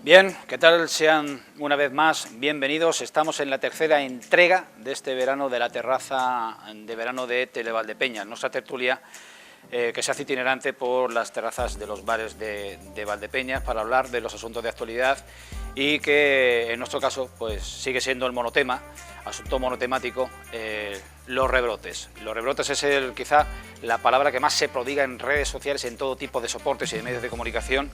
Bien, ¿qué tal? Sean una vez más bienvenidos. Estamos en la tercera entrega de este verano de la terraza de verano de Televaldepeñas, nuestra tertulia que se hace itinerante por las terrazas de los bares de Valdepeñas para hablar de los asuntos de actualidad y que en nuestro caso pues sigue siendo el monotema, asunto monotemático, los rebrotes. Los rebrotes es quizá la palabra que más se prodiga en redes sociales, en todo tipo de soportes y de medios de comunicación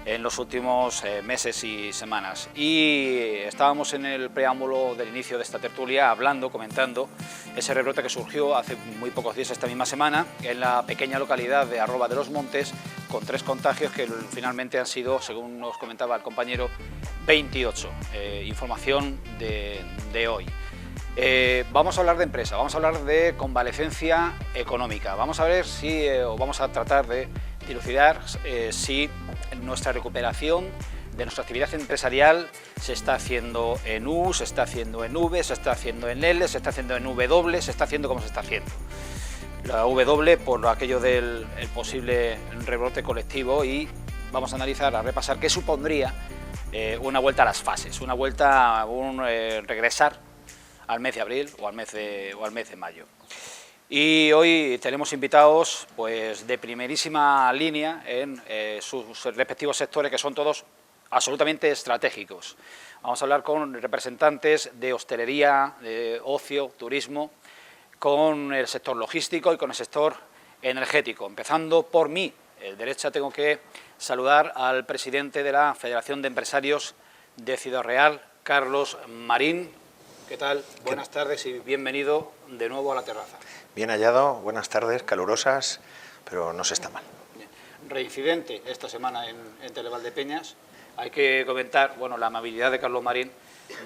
en los últimos meses y semanas. Y estábamos en el preámbulo del inicio de esta tertulia hablando, comentando ese rebrote que surgió hace muy pocos días, esta misma semana, en la pequeña localidad de Arroba de los Montes, con 3 contagios que finalmente han sido, según nos comentaba el compañero, 28. Información de hoy. Vamos a hablar de empresa, vamos a hablar de convalecencia económica, vamos a ver si, o vamos a tratar de dilucidar si nuestra recuperación de nuestra actividad empresarial se está haciendo en U, se está haciendo en V, se está haciendo en L, se está haciendo en W, se está haciendo como se está haciendo. La W por aquello del posible rebrote colectivo, y vamos a analizar, a repasar qué supondría una vuelta a las fases, una vuelta, regresar al mes de abril o al mes de mayo. Y hoy tenemos invitados pues, de primerísima línea en sus respectivos sectores, que son todos absolutamente estratégicos. Vamos a hablar con representantes de hostelería, de ocio, turismo, con el sector logístico y con el sector energético. Empezando por mí, a la derecha tengo que saludar al presidente de la Federación de Empresarios de Ciudad Real, Carlos Marín. ¿Qué tal? Buenas tardes y bienvenido de nuevo a la terraza. Bien hallado, buenas tardes, calurosas, pero no se está mal. Reincidente esta semana en Televaldepeñas. Hay que comentar, bueno, la amabilidad de Carlos Marín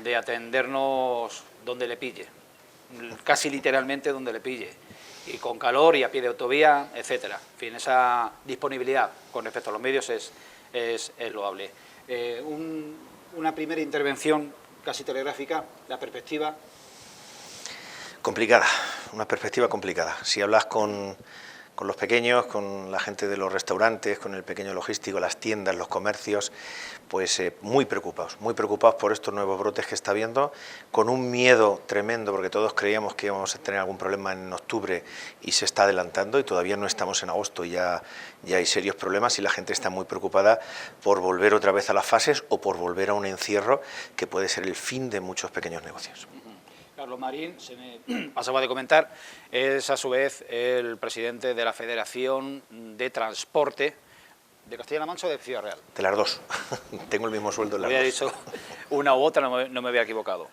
de atendernos donde le pille, casi literalmente donde le pille, y con calor y a pie de autovía, etcétera. En fin, esa disponibilidad con respecto a los medios es loable. Una primera intervención casi telegráfica, la perspectiva. Complicada, una perspectiva complicada. Si hablas con los pequeños, con la gente de los restaurantes, con el pequeño logístico, las tiendas, los comercios, pues muy preocupados por estos nuevos brotes que está habiendo, con un miedo tremendo, porque todos creíamos que íbamos a tener algún problema en octubre y se está adelantando y todavía no estamos en agosto y ya hay serios problemas y la gente está muy preocupada por volver otra vez a las fases o por volver a un encierro que puede ser el fin de muchos pequeños negocios. Carlos Marín, se me pasaba de comentar, es a su vez el presidente de la Federación de Transporte de Castilla-La Mancha o de Ciudad Real. De las dos, tengo el mismo sueldo en las dos. Había dicho una u otra, no me había equivocado.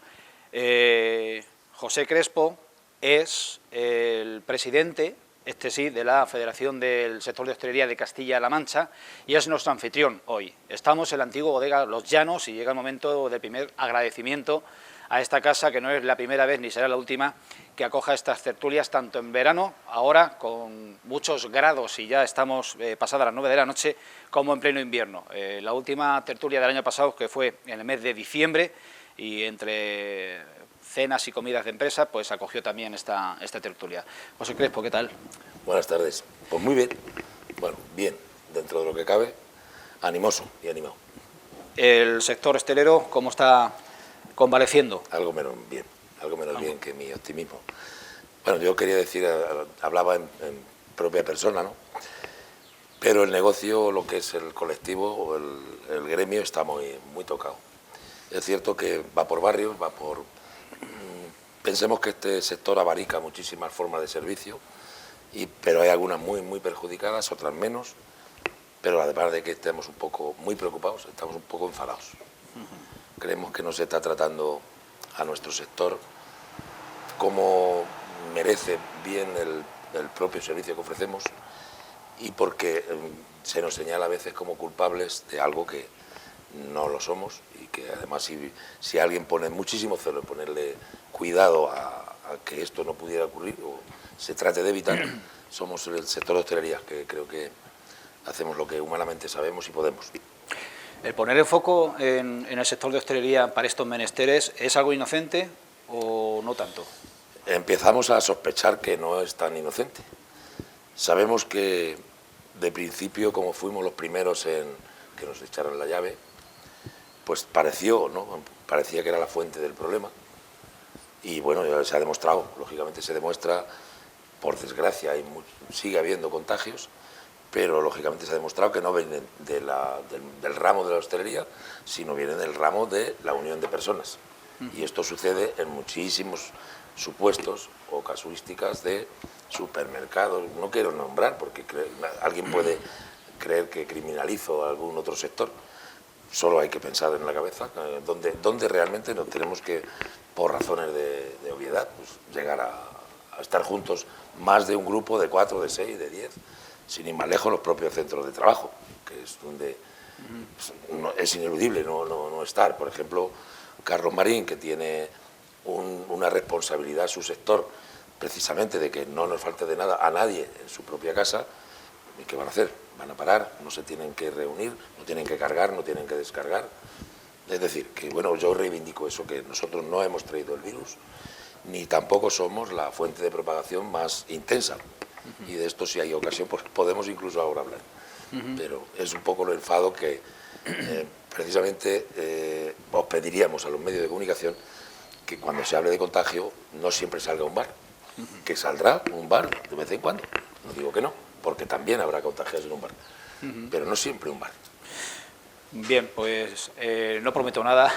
José Crespo es el presidente, este sí, de la Federación del Sector de Hostelería de Castilla-La Mancha y es nuestro anfitrión hoy. Estamos en la antigua bodega Los Llanos y llega el momento del primer agradecimiento a esta casa, que no es la primera vez ni será la última que acoja estas tertulias, tanto en verano, ahora con muchos grados y ya estamos pasadas las 9 de la noche, como en pleno invierno. La última tertulia del año pasado, que fue en el mes de diciembre, y entre cenas y comidas de empresa, pues acogió también esta tertulia. José Crespo, ¿qué tal? Buenas tardes. Pues muy bien. Bueno, bien, dentro de lo que cabe, animoso y animado. El sector hostelero, ¿cómo está convaleciendo? Algo menos bien que mi optimismo. Bueno, yo quería decir, hablaba en propia persona, ¿no? Pero el negocio, lo que es el colectivo o el gremio, está muy tocado. Es cierto que va por barrios, pensemos que este sector abarica muchísimas formas de servicio, pero hay algunas muy perjudicadas, otras menos, pero además de que estemos un poco muy preocupados, estamos un poco enfadados. Creemos que no se está tratando a nuestro sector como merece bien el propio servicio que ofrecemos y porque se nos señala a veces como culpables de algo que no lo somos y que además si alguien pone muchísimo celo en ponerle cuidado a que esto no pudiera ocurrir o se trate de evitar, somos el sector de hostelería, que creo que hacemos lo que humanamente sabemos y podemos. ¿El poner el foco en el sector de hostelería para estos menesteres es algo inocente o no tanto? Empezamos a sospechar que no es tan inocente. Sabemos que de principio, como fuimos los primeros en que nos echaran la llave, pues parecía que era la fuente del problema. Y bueno, ya se ha demostrado, lógicamente se demuestra, por desgracia, sigue habiendo contagios, pero lógicamente se ha demostrado que no vienen del ramo de la hostelería, sino vienen del ramo de la unión de personas. Y esto sucede en muchísimos supuestos o casuísticas de supermercados. No quiero nombrar porque alguien puede creer que criminalizo a algún otro sector. Solo hay que pensar en la cabeza dónde realmente nos tenemos que, por razones de obviedad, pues, llegar a estar juntos más de un grupo de 4, de 6, de 10, sin ir más lejos los propios centros de trabajo, que es donde es ineludible no estar. Por ejemplo, Carlos Marín, que tiene una responsabilidad en su sector, precisamente de que no nos falte de nada a nadie en su propia casa, ¿qué van a hacer? Van a parar, no se tienen que reunir, no tienen que cargar, no tienen que descargar. Es decir, que bueno, yo reivindico eso, que nosotros no hemos traído el virus, ni tampoco somos la fuente de propagación más intensa. Y de esto, si hay ocasión, pues podemos incluso ahora hablar. Pero es un poco lo enfado que precisamente os pediríamos a los medios de comunicación que cuando se hable de contagio no siempre salga un bar, que saldrá un bar de vez en cuando. No digo que no, porque también habrá contagios en un bar, pero no siempre un bar. Bien, pues no prometo nada,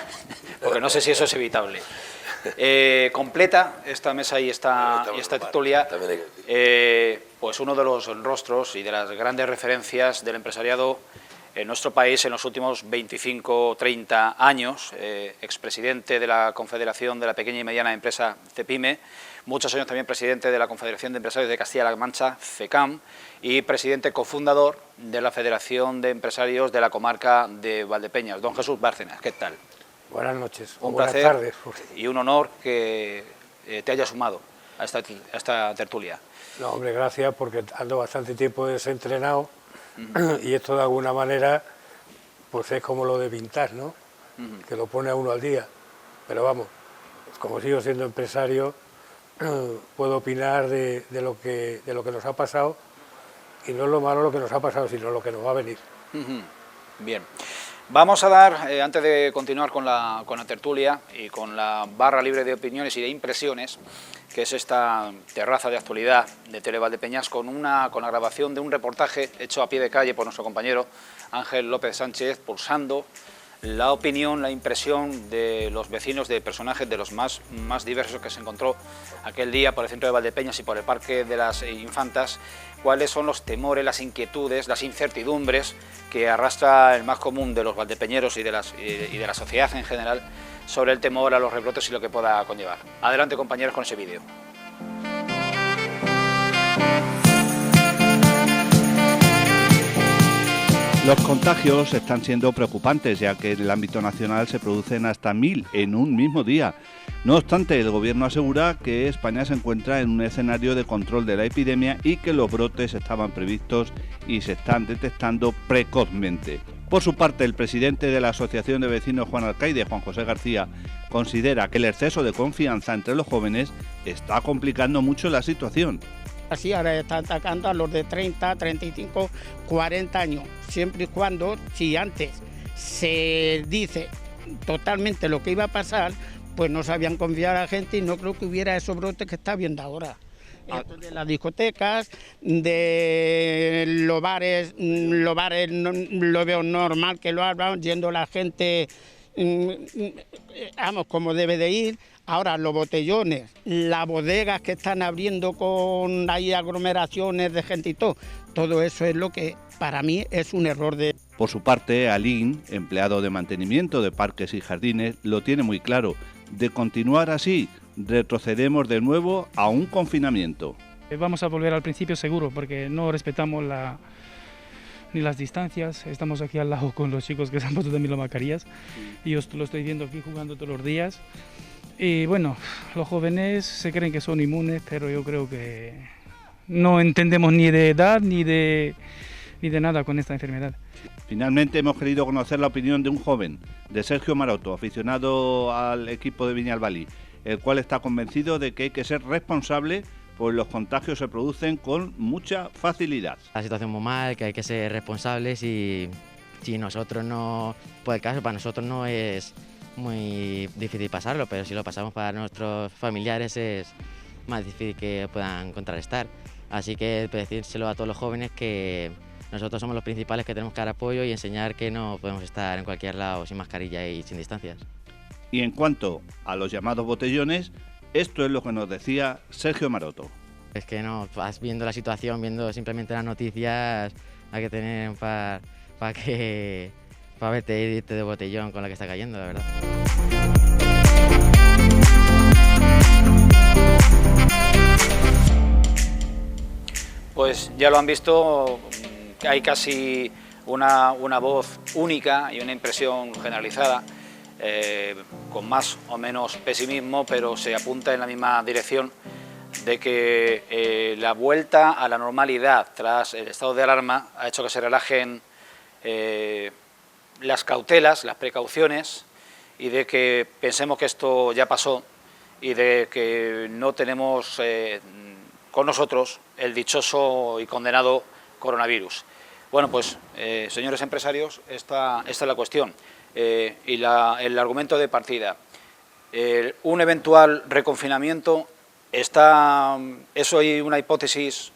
porque no sé si eso es evitable. Completa esta mesa y esta tertulia, pues uno de los rostros y de las grandes referencias del empresariado en nuestro país en los últimos 25 o 30 años, expresidente de la Confederación de la Pequeña y Mediana Empresa, CEPIME, muchos años también presidente de la Confederación de Empresarios de Castilla-La Mancha, FECAM, y presidente cofundador de la Federación de Empresarios de la Comarca de Valdepeñas. Don Jesús Bárcenas, ¿qué tal? Buenas noches, Un buenas placer tardes. Y un honor que te haya sumado a esta tertulia. No, hombre, gracias, porque ando bastante tiempo desentrenado y esto de alguna manera pues es como lo de pintar, ¿no? Que lo pone a uno al día. Pero vamos, como sigo siendo empresario, puedo opinar de lo que nos ha pasado, y no es lo malo lo que nos ha pasado, sino lo que nos va a venir. Bien. Vamos a dar, antes de continuar con la tertulia y con la barra libre de opiniones y de impresiones, que es esta terraza de actualidad de Tele Valdepeñas, con la grabación de un reportaje hecho a pie de calle por nuestro compañero Ángel López Sánchez, pulsando la opinión, la impresión de los vecinos, de personajes de los más diversos que se encontró aquel día por el centro de Valdepeñas y por el Parque de las Infantas. Cuáles son los temores, las inquietudes, las incertidumbres que arrastra el más común de los valdepeñeros y de la sociedad en general sobre el temor a los rebrotes y lo que pueda conllevar. Adelante, compañeros, con ese vídeo. Los contagios están siendo preocupantes, ya que en el ámbito nacional se producen hasta 1000 en un mismo día. No obstante, el Gobierno asegura que España se encuentra en un escenario de control de la epidemia y que los brotes estaban previstos y se están detectando precozmente. Por su parte, el presidente de la Asociación de Vecinos Juan Alcaide, Juan José García, considera que el exceso de confianza entre los jóvenes está complicando mucho la situación. Así ahora está atacando a los de 30, 35, 40 años, siempre y cuando, si antes se dice totalmente lo que iba a pasar, pues no sabían confiar a la gente y no creo que hubiera esos brotes que está viendo ahora. Esto de las discotecas, de los bares lo veo normal que lo hagan, yendo la gente, vamos, como debe de ir. Ahora los botellones, las bodegas que están abriendo con ahí aglomeraciones de gente y todo eso es lo que para mí es un error de... Por su parte, Alín, empleado de mantenimiento de parques y jardines, lo tiene muy claro. De continuar así, retrocedemos de nuevo a un confinamiento. Vamos a volver al principio seguro, porque no respetamos ni las distancias. Estamos aquí al lado con los chicos que se han puesto también las mascarillas y yo lo estoy viendo aquí jugando todos los días. Y bueno, los jóvenes se creen que son inmunes, pero yo creo que no entendemos ni de edad ni de nada con esta enfermedad. Finalmente hemos querido conocer la opinión de un joven, de Sergio Maroto, aficionado al equipo de Viñalbali, el cual está convencido de que hay que ser responsable, pues los contagios se producen con mucha facilidad. La situación muy mal, que hay que ser responsables y Si nosotros no, por el caso, para nosotros no es muy difícil pasarlo, pero si lo pasamos para nuestros familiares es más difícil que puedan contrarrestar. Así que decírselo a todos los jóvenes que nosotros somos los principales que tenemos que dar apoyo y enseñar que no podemos estar en cualquier lado sin mascarilla y sin distancias. Y en cuanto a los llamados botellones, esto es lo que nos decía Sergio Maroto. Es que no, vas viendo la situación, viendo simplemente las noticias, hay que tener para verte y irte de botellón con la que está cayendo, la verdad. Pues ya lo han visto, hay casi una voz única y una impresión generalizada, con más o menos pesimismo, pero se apunta en la misma dirección de que la vuelta a la normalidad tras el estado de alarma ha hecho que se relajen las cautelas, las precauciones, y de que pensemos que esto ya pasó y de que no tenemos con nosotros el dichoso y condenado coronavirus. Bueno, pues, señores empresarios, esta es la cuestión y el argumento de partida. Un eventual reconfinamiento, ¿eso hay una hipótesis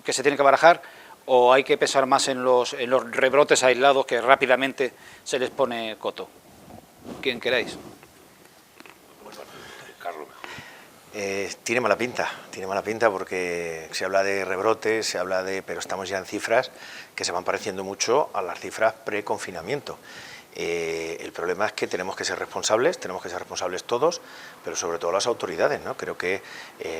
que se tiene que barajar o hay que pensar más en los rebrotes aislados que rápidamente se les pone coto? ¿Quién queráis? Carlos. Tiene mala pinta porque se habla de rebrotes, pero estamos ya en cifras que se van pareciendo mucho a las cifras pre-confinamiento. El problema es que tenemos que ser responsables todos, pero sobre todo las autoridades, ¿no? Creo que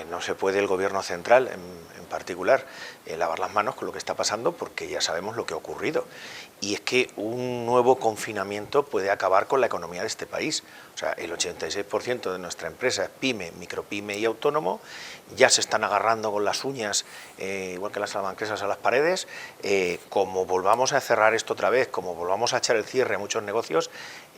no se puede el Gobierno central, en particular, lavar las manos con lo que está pasando, porque ya sabemos lo que ha ocurrido. Y es que un nuevo confinamiento puede acabar con la economía de este país. O sea, el 86% de nuestra empresa es pyme, micropyme y autónomo, ya se están agarrando con las uñas, igual que las salamanquesas, a las paredes. Como volvamos a cerrar esto otra vez, como volvamos a echar el cierre a muchos negocios,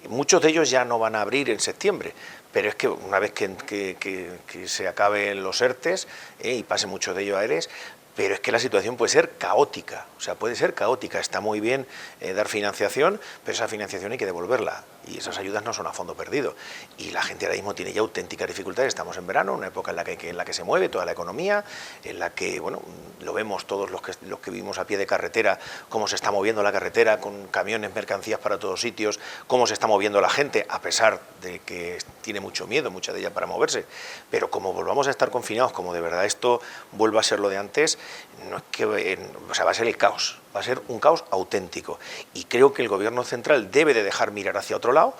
muchos de ellos ya no van a abrir en septiembre, pero es que una vez que se acaben los ERTES y pase mucho de ello a ERES, pero es que la situación puede ser caótica, está muy bien dar financiación, pero esa financiación hay que devolverla y esas ayudas no son a fondo perdido y la gente ahora mismo tiene ya auténticas dificultades. Estamos en verano, una época en la que se mueve toda la economía, en la que, bueno, lo vemos todos los que vivimos a pie de carretera, cómo se está moviendo la carretera con camiones, mercancías para todos sitios, cómo se está moviendo la gente, a pesar de que tiene mucho miedo, mucha de ella, para moverse, pero como volvamos a estar confinados, como de verdad esto vuelva a ser lo de antes, no es que, va a ser el caos, va a ser un caos auténtico, y creo que el Gobierno central debe de dejar mirar hacia otro lado,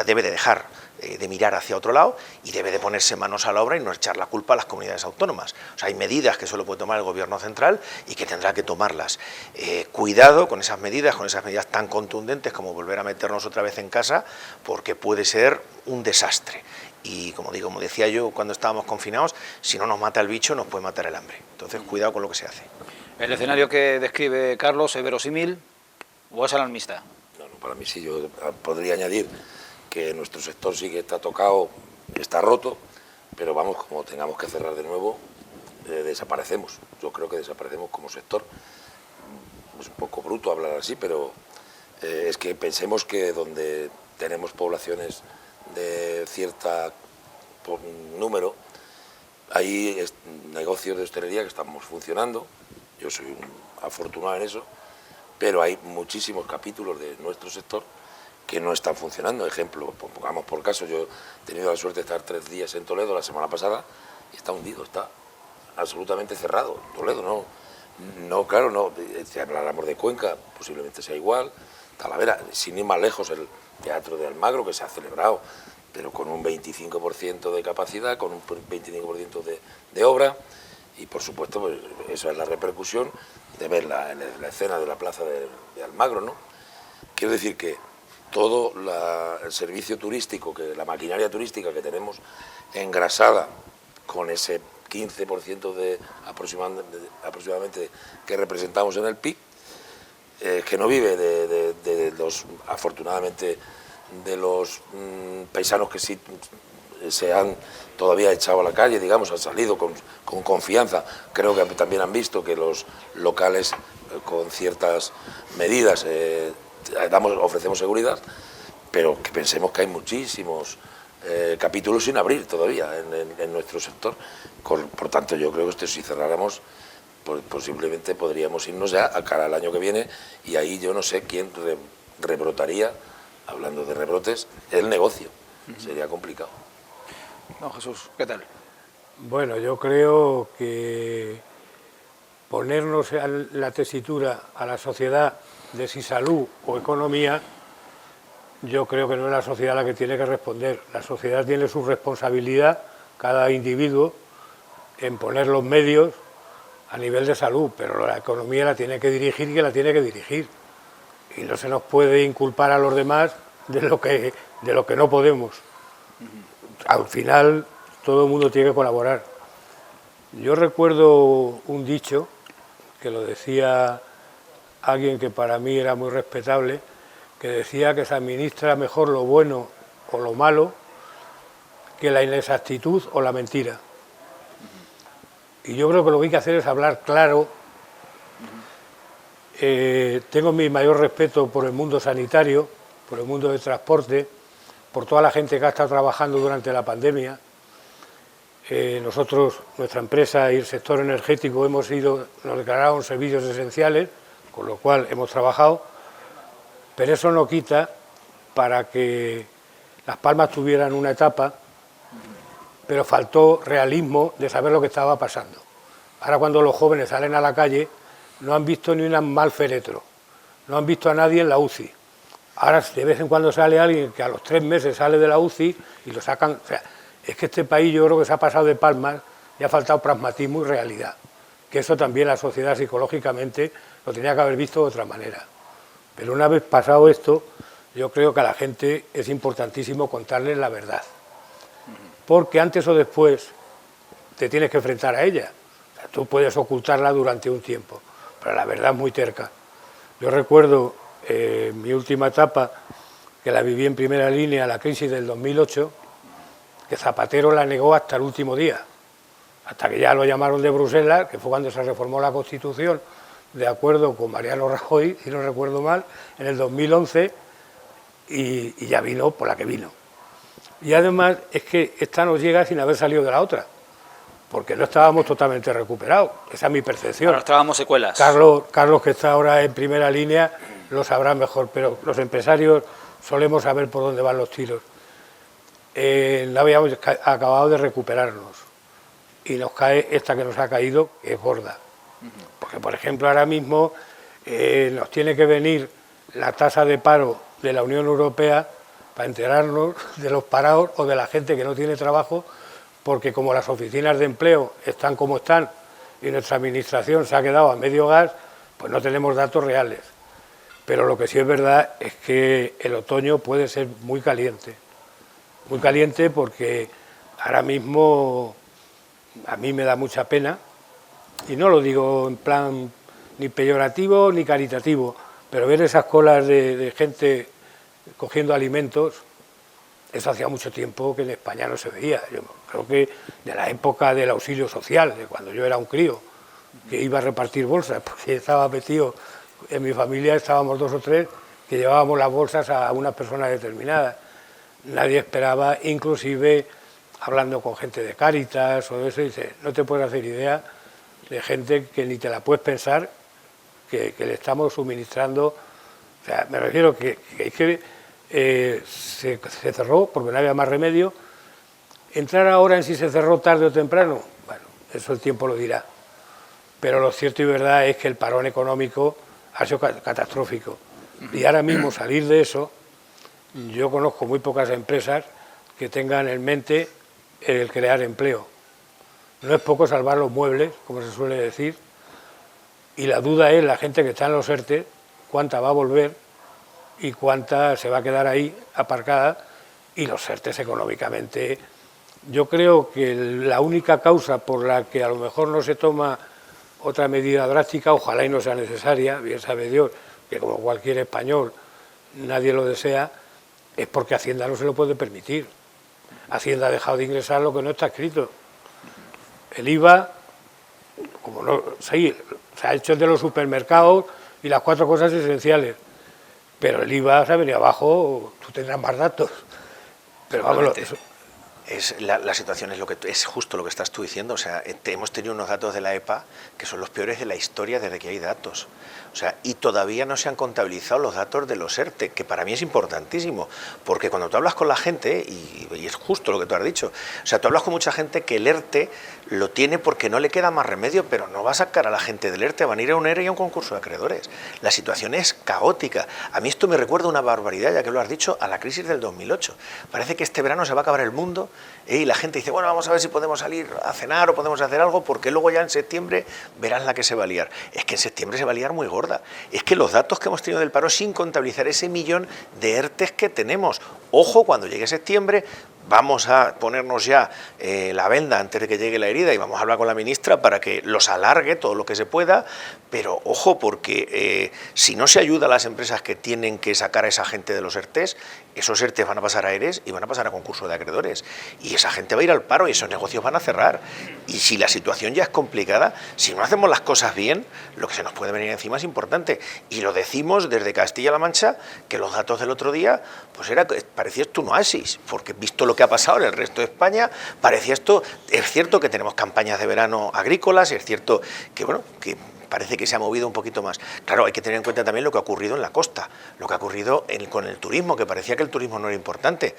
debe de dejar de mirar hacia otro lado y debe de ponerse manos a la obra y no echar la culpa a las comunidades autónomas. Hay medidas que solo puede tomar el Gobierno central y que tendrá que tomarlas. Cuidado con esas medidas tan contundentes como volver a meternos otra vez en casa, porque puede ser un desastre. Y como decía yo cuando estábamos confinados, si no nos mata el bicho, nos puede matar el hambre. Entonces, cuidado con lo que se hace. ¿El escenario que describe Carlos es verosímil o es alarmista? No, para mí sí. Yo podría añadir que nuestro sector sí que está tocado, está roto, pero vamos, como tengamos que cerrar de nuevo, desaparecemos. Yo creo que desaparecemos como sector. Es un poco bruto hablar así, pero es que pensemos que donde tenemos poblaciones de cierta número, hay negocios de hostelería que estamos funcionando. Yo soy un afortunado en eso, pero hay muchísimos capítulos de nuestro sector que no están funcionando. Ejemplo, pongamos por caso, yo he tenido la suerte de estar 3 días en Toledo la semana pasada y está hundido, está absolutamente cerrado. Toledo claro, si habláramos de Cuenca, posiblemente sea igual. Talavera, sin ir más lejos, el Teatro de Almagro, que se ha celebrado, pero con un 25% de capacidad, con un 25% de obra, y por supuesto, pues, esa es la repercusión de ver la escena de la plaza de Almagro, ¿no? Quiero decir que todo el servicio turístico, la maquinaria turística que tenemos engrasada con ese 15% aproximadamente que representamos en el PIB, que no vive de los, afortunadamente, de los paisanos que sí se han todavía echado a la calle, digamos, han salido con confianza. Creo que también han visto que los locales, con ciertas medidas, ofrecemos seguridad, pero que pensemos que hay muchísimos capítulos sin abrir todavía en nuestro sector. Por tanto, yo creo que esto, si cerráramos, posiblemente podríamos irnos ya a cara al año que viene, y ahí yo no sé quién rebrotaría, hablando de rebrotes, el negocio. Sería complicado. Don Jesús, ¿qué tal? Bueno, yo creo que ponernos en la tesitura a la sociedad de si salud o economía, yo creo que no es la sociedad la que tiene que responder. La sociedad tiene su responsabilidad, cada individuo, en poner los medios a nivel de salud, pero la economía la tiene que dirigir y la tiene que dirigir. Y no se nos puede inculpar a los demás de lo que no podemos. Al final, todo el mundo tiene que colaborar. Yo recuerdo un dicho que lo decía alguien que para mí era muy respetable, que decía que se administra mejor lo bueno o lo malo que la inexactitud o la mentira. Y yo creo que lo que hay que hacer es hablar claro. Tengo mi mayor respeto por el mundo sanitario, por el mundo del transporte, por toda la gente que ha estado trabajando durante la pandemia. Nosotros, nuestra empresa y el sector energético, nos declararon servicios esenciales, con lo cual hemos trabajado, pero eso no quita para que Las Palmas tuvieran una etapa, pero faltó realismo de saber lo que estaba pasando. Ahora, cuando los jóvenes salen a la calle, no han visto ni un mal féretro, no han visto a nadie en la UCI. Ahora, de vez en cuando sale alguien que a los 3 meses sale de la UCI y lo sacan. O sea, es que este país, yo creo que se ha pasado de palmas y ha faltado pragmatismo y realidad. Que eso también la sociedad psicológicamente lo tenía que haber visto de otra manera. Pero una vez pasado esto, yo creo que a la gente es importantísimo contarles la verdad. Porque antes o después te tienes que enfrentar a ella. O sea, tú puedes ocultarla durante un tiempo, pero la verdad es muy terca. Yo recuerdo mi última etapa, que la viví en primera línea, la crisis del 2008, que Zapatero la negó hasta el último día, hasta que ya lo llamaron de Bruselas, que fue cuando se reformó la Constitución, de acuerdo con Mariano Rajoy, si no recuerdo mal, en el 2011, y ya vino por la que vino. Y además es que esta nos llega sin haber salido de la otra, porque no estábamos totalmente recuperados, esa es mi percepción. Ahora estábamos secuelas. Carlos, que está ahora en primera línea, lo sabrá mejor, pero los empresarios solemos saber por dónde van los tiros. No habíamos acabado de recuperarnos y nos cae esta que nos ha caído, que es gorda. Porque, por ejemplo, ahora mismo nos tiene que venir la tasa de paro de la Unión Europea para enterarnos de los parados o de la gente que no tiene trabajo, porque como las oficinas de empleo están como están y nuestra administración se ha quedado a medio gas, pues no tenemos datos reales. Pero lo que sí es verdad es que el otoño puede ser muy caliente porque ahora mismo a mí me da mucha pena, y no lo digo en plan ni peyorativo ni caritativo, pero ver esas colas de gente cogiendo alimentos, eso hacía mucho tiempo que en España no se veía. Yo creo que de la época del auxilio social, de cuando yo era un crío, que iba a repartir bolsas, porque estaba metido, en mi familia estábamos 2 o 3 que llevábamos las bolsas a unas personas determinadas. Nadie esperaba, inclusive hablando con gente de Cáritas o de eso, dice, no te puedes hacer idea de gente que ni te la puedes pensar que le estamos suministrando. O sea, me refiero que se cerró porque no había más remedio. Entrar ahora en si se cerró tarde o temprano, bueno, eso el tiempo lo dirá. Pero lo cierto y verdad es que el parón económico ha sido catastrófico. Y ahora mismo salir de eso, yo conozco muy pocas empresas que tengan en mente el crear empleo. No es poco salvar los muebles, como se suele decir, y la duda es la gente que está en los ERTE, cuánta va a volver y cuánta se va a quedar ahí aparcada, y los ERTE económicamente. Yo creo que la única causa por la que a lo mejor no se toma otra medida drástica, ojalá y no sea necesaria, bien sabe Dios que como cualquier español nadie lo desea, es porque Hacienda no se lo puede permitir. Hacienda ha dejado de ingresar lo que no está escrito. El IVA, como no, sí, se ha hecho de los supermercados y las 4 cosas esenciales, pero el IVA se ha venido abajo, tú tendrás más datos. Pero vamos, la situación es justo lo que estás tú diciendo. O sea, hemos tenido unos datos de la EPA que son los peores de la historia desde que hay datos. O sea, y todavía no se han contabilizado los datos de los ERTE, que para mí es importantísimo, porque cuando tú hablas con la gente, y es justo lo que tú has dicho, o sea, tú hablas con mucha gente que el ERTE lo tiene porque no le queda más remedio, pero no va a sacar a la gente del ERTE, van a ir a un ERE y a un concurso de acreedores. La situación es caótica. A mí esto me recuerda una barbaridad, ya que lo has dicho, a la crisis del 2008. Parece que este verano se va a acabar el mundo y la gente dice, bueno, vamos a ver si podemos salir a cenar o podemos hacer algo, porque luego ya en septiembre verán la que se va a liar. Es que en septiembre se va a liar muy gorda. Es que los datos que hemos tenido del paro, sin contabilizar ese millón de ERTEs que tenemos. Ojo, cuando llegue septiembre, vamos a ponernos ya la venda antes de que llegue la herida y vamos a hablar con la ministra para que los alargue todo lo que se pueda, pero ojo, porque si no se ayuda a las empresas que tienen que sacar a esa gente de los ERTEs, esos ERTEs van a pasar a ERES y van a pasar a concurso de acreedores, y esa gente va a ir al paro y esos negocios van a cerrar. Y si la situación ya es complicada, si no hacemos las cosas bien, lo que se nos puede venir encima es importante, y lo decimos desde Castilla-La Mancha, que los datos del otro día pues parecía esto un oasis, porque visto lo que ha pasado en el resto de España, parecía esto. Es cierto que tenemos campañas de verano agrícolas, es cierto que, bueno, que parece que se ha movido un poquito más. Claro, hay que tener en cuenta también lo que ha ocurrido en la costa, lo que ha ocurrido con el turismo, que parecía que el turismo no era importante.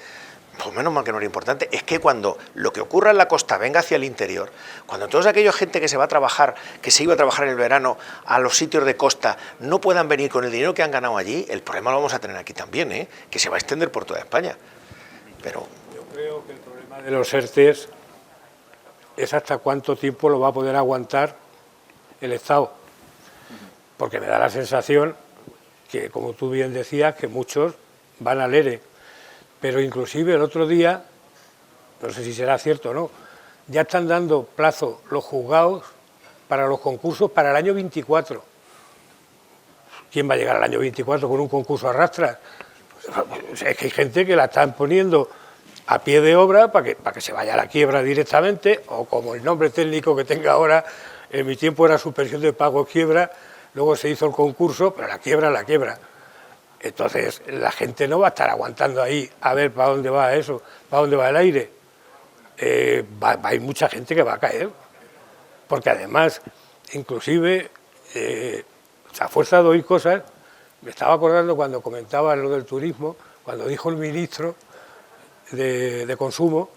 Pues menos mal que no era importante. Es que cuando lo que ocurra en la costa venga hacia el interior, cuando toda aquella gente que se va a trabajar, que se iba a trabajar en el verano a los sitios de costa, no puedan venir con el dinero que han ganado allí, el problema lo vamos a tener aquí también, que se va a extender por toda España. Pero yo creo que el problema de los ERTEs es hasta cuánto tiempo lo va a poder aguantar el Estado, porque me da la sensación que, como tú bien decías, que muchos van al ERE, pero inclusive el otro día, no sé si será cierto o no, ya están dando plazo los juzgados para los concursos para el año 24. ¿Quién va a llegar al año 24 con un concurso a rastras? O sea, es que hay gente que la están poniendo a pie de obra para que se vaya a la quiebra directamente, o como el nombre técnico que tenga ahora, en mi tiempo era suspensión de pago quiebra, luego se hizo el concurso, pero la quiebra es la quiebra. Entonces la gente no va a estar aguantando ahí a ver para dónde va eso, para dónde va el aire. Hay mucha gente que va a caer, porque además, inclusive, a fuerza de oír cosas, me estaba acordando cuando comentaba lo del turismo, cuando dijo el ministro de Consumo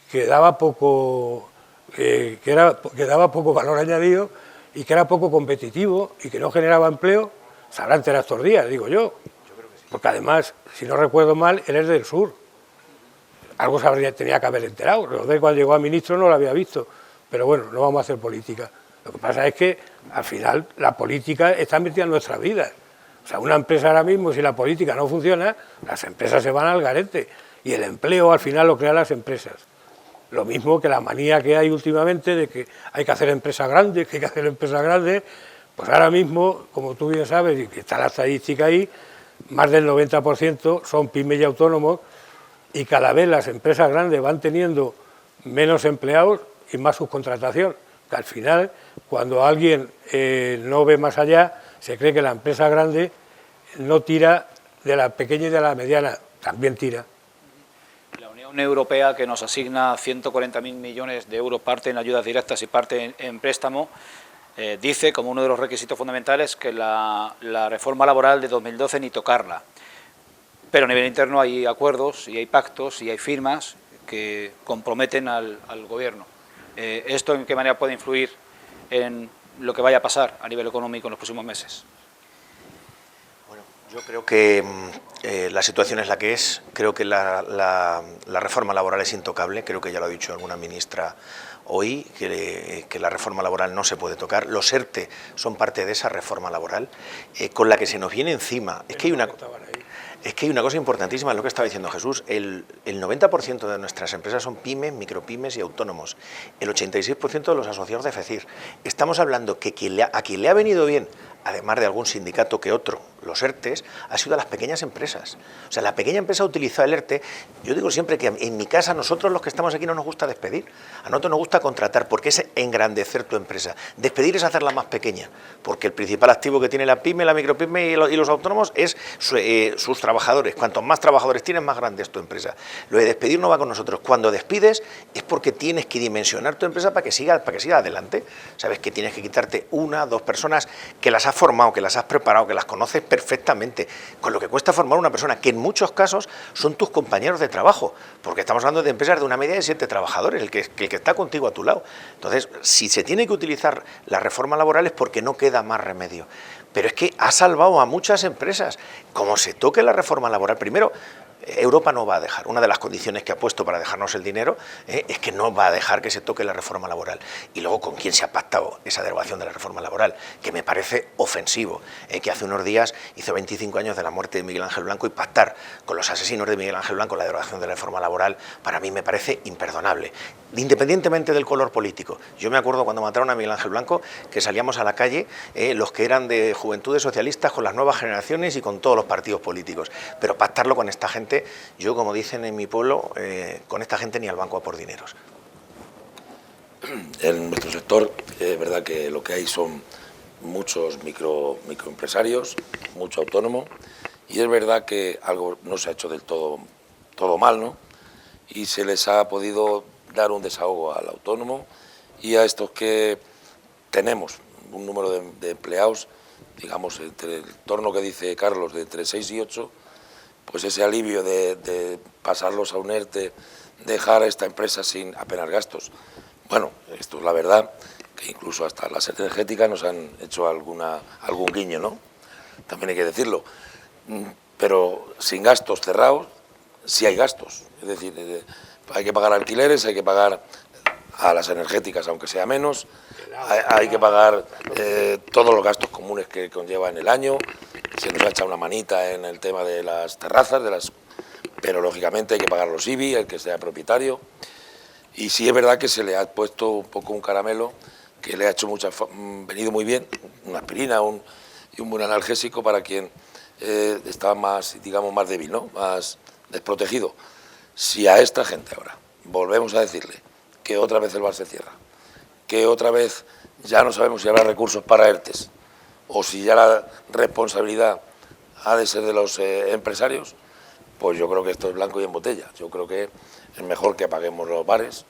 que daba poco, que daba poco valor añadido y que era poco competitivo y que no generaba empleo. Se habrá enterado estos días, digo yo, porque además, si no recuerdo mal, él es del sur. Algo tenía que haber enterado. Rodríguez, cuando llegó a ministro, no lo había visto, pero bueno, no vamos a hacer política. Lo que pasa es que al final la política está metida en nuestras vidas. O sea, una empresa ahora mismo, si la política no funciona, las empresas se van al garete y el empleo al final lo crean las empresas. Lo mismo que la manía que hay últimamente de que hay que hacer empresas grandes, pues ahora mismo, como tú bien sabes, y que está la estadística ahí, más del 90% son pymes y autónomos, y cada vez las empresas grandes van teniendo menos empleados y más subcontratación, que al final, cuando alguien no ve más allá, se cree que la empresa grande no tira de la pequeña y de la mediana, también tira. La Unión Europea, que nos asigna 140.000 millones de euros, parte en ayudas directas y parte en préstamo, dice como uno de los requisitos fundamentales que la reforma laboral de 2012 ni tocarla. Pero a nivel interno hay acuerdos y hay pactos y hay firmas que comprometen al gobierno. ¿Esto en qué manera puede influir en lo que vaya a pasar a nivel económico en los próximos meses? Bueno, yo creo que la situación es la que es. Creo que la reforma laboral es intocable. Creo que ya lo ha dicho alguna ministra hoy, que la reforma laboral no se puede tocar. Los ERTE son parte de esa reforma laboral, con la que se nos viene encima. Es que hay una cosa importantísima en lo que estaba diciendo Jesús. El 90% de nuestras empresas son pymes, micropymes y autónomos. El 86% de los asociados de FECIR. Estamos hablando que a quien le ha venido bien, además de algún sindicato que otro, los ERTEs, ha sido a las pequeñas empresas. O sea, la pequeña empresa ha utilizado el ERTE. Yo digo siempre que en mi casa, nosotros los que estamos aquí no nos gusta despedir. A nosotros nos gusta contratar, porque es engrandecer tu empresa. Despedir es hacerla más pequeña, porque el principal activo que tiene la pyme, la micropyme y los autónomos es sus trabajadores. Cuantos más trabajadores tienes, más grande es tu empresa. Lo de despedir no va con nosotros. Cuando despides es porque tienes que dimensionar tu empresa para que siga adelante. Sabes que tienes que quitarte 1, 2 personas que las has formado, que las has preparado, que las conoces perfectamente, con lo que cuesta formar una persona, que en muchos casos son tus compañeros de trabajo, porque estamos hablando de empresas de una media de 7 trabajadores, el que está contigo a tu lado. Entonces, si se tiene que utilizar la reforma laboral es porque no queda más remedio. Pero es que ha salvado a muchas empresas. Como se toque la reforma laboral, primero, Europa no va a dejar, una de las condiciones que ha puesto para dejarnos el dinero es que no va a dejar que se toque la reforma laboral. Y luego, ¿con quién se ha pactado esa derogación de la reforma laboral? Que me parece ofensivo, que hace unos días hizo 25 años de la muerte de Miguel Ángel Blanco, y pactar con los asesinos de Miguel Ángel Blanco la derogación de la reforma laboral, para mí me parece imperdonable, independientemente del color político. Yo me acuerdo cuando mataron a Miguel Ángel Blanco, que salíamos a la calle, los que eran de Juventudes Socialistas, con las nuevas generaciones y con todos los partidos políticos, pero pactarlo con esta gente, yo, como dicen en mi pueblo, con esta gente ni al banco a por dineros. En nuestro sector es verdad que lo que hay son muchos microempresarios, mucho autónomo, y es verdad que algo no se ha hecho del todo mal, ¿no? Y se les ha podido dar un desahogo al autónomo y a estos que tenemos un número de empleados, digamos, entre el torno que dice Carlos, de entre 6 y 8, pues ese alivio de pasarlos a un ERTE, dejar a esta empresa sin apenas gastos. Bueno, esto es la verdad, que incluso hasta las energéticas nos han hecho algún guiño, ¿no? También hay que decirlo. Pero sin gastos cerrados, sí hay gastos. Es decir, hay que pagar alquileres, hay que pagar a las energéticas, aunque sea menos, hay que pagar todos los gastos comunes que conlleva en el año. Se nos ha echado una manita en el tema de las terrazas, pero lógicamente hay que pagar los IBI, el que sea propietario. Y sí es verdad que se le ha puesto un poco un caramelo que le ha hecho venido muy bien, una aspirina y un buen analgésico para quien estaba más, digamos, más débil, ¿no? Más desprotegido. Si a esta gente ahora volvemos a decirle que otra vez el bar se cierra, que otra vez ya no sabemos si habrá recursos para ERTES, o si ya la responsabilidad ha de ser de los empresarios, pues yo creo que esto es blanco y en botella. Yo creo que es mejor que apaguemos los bares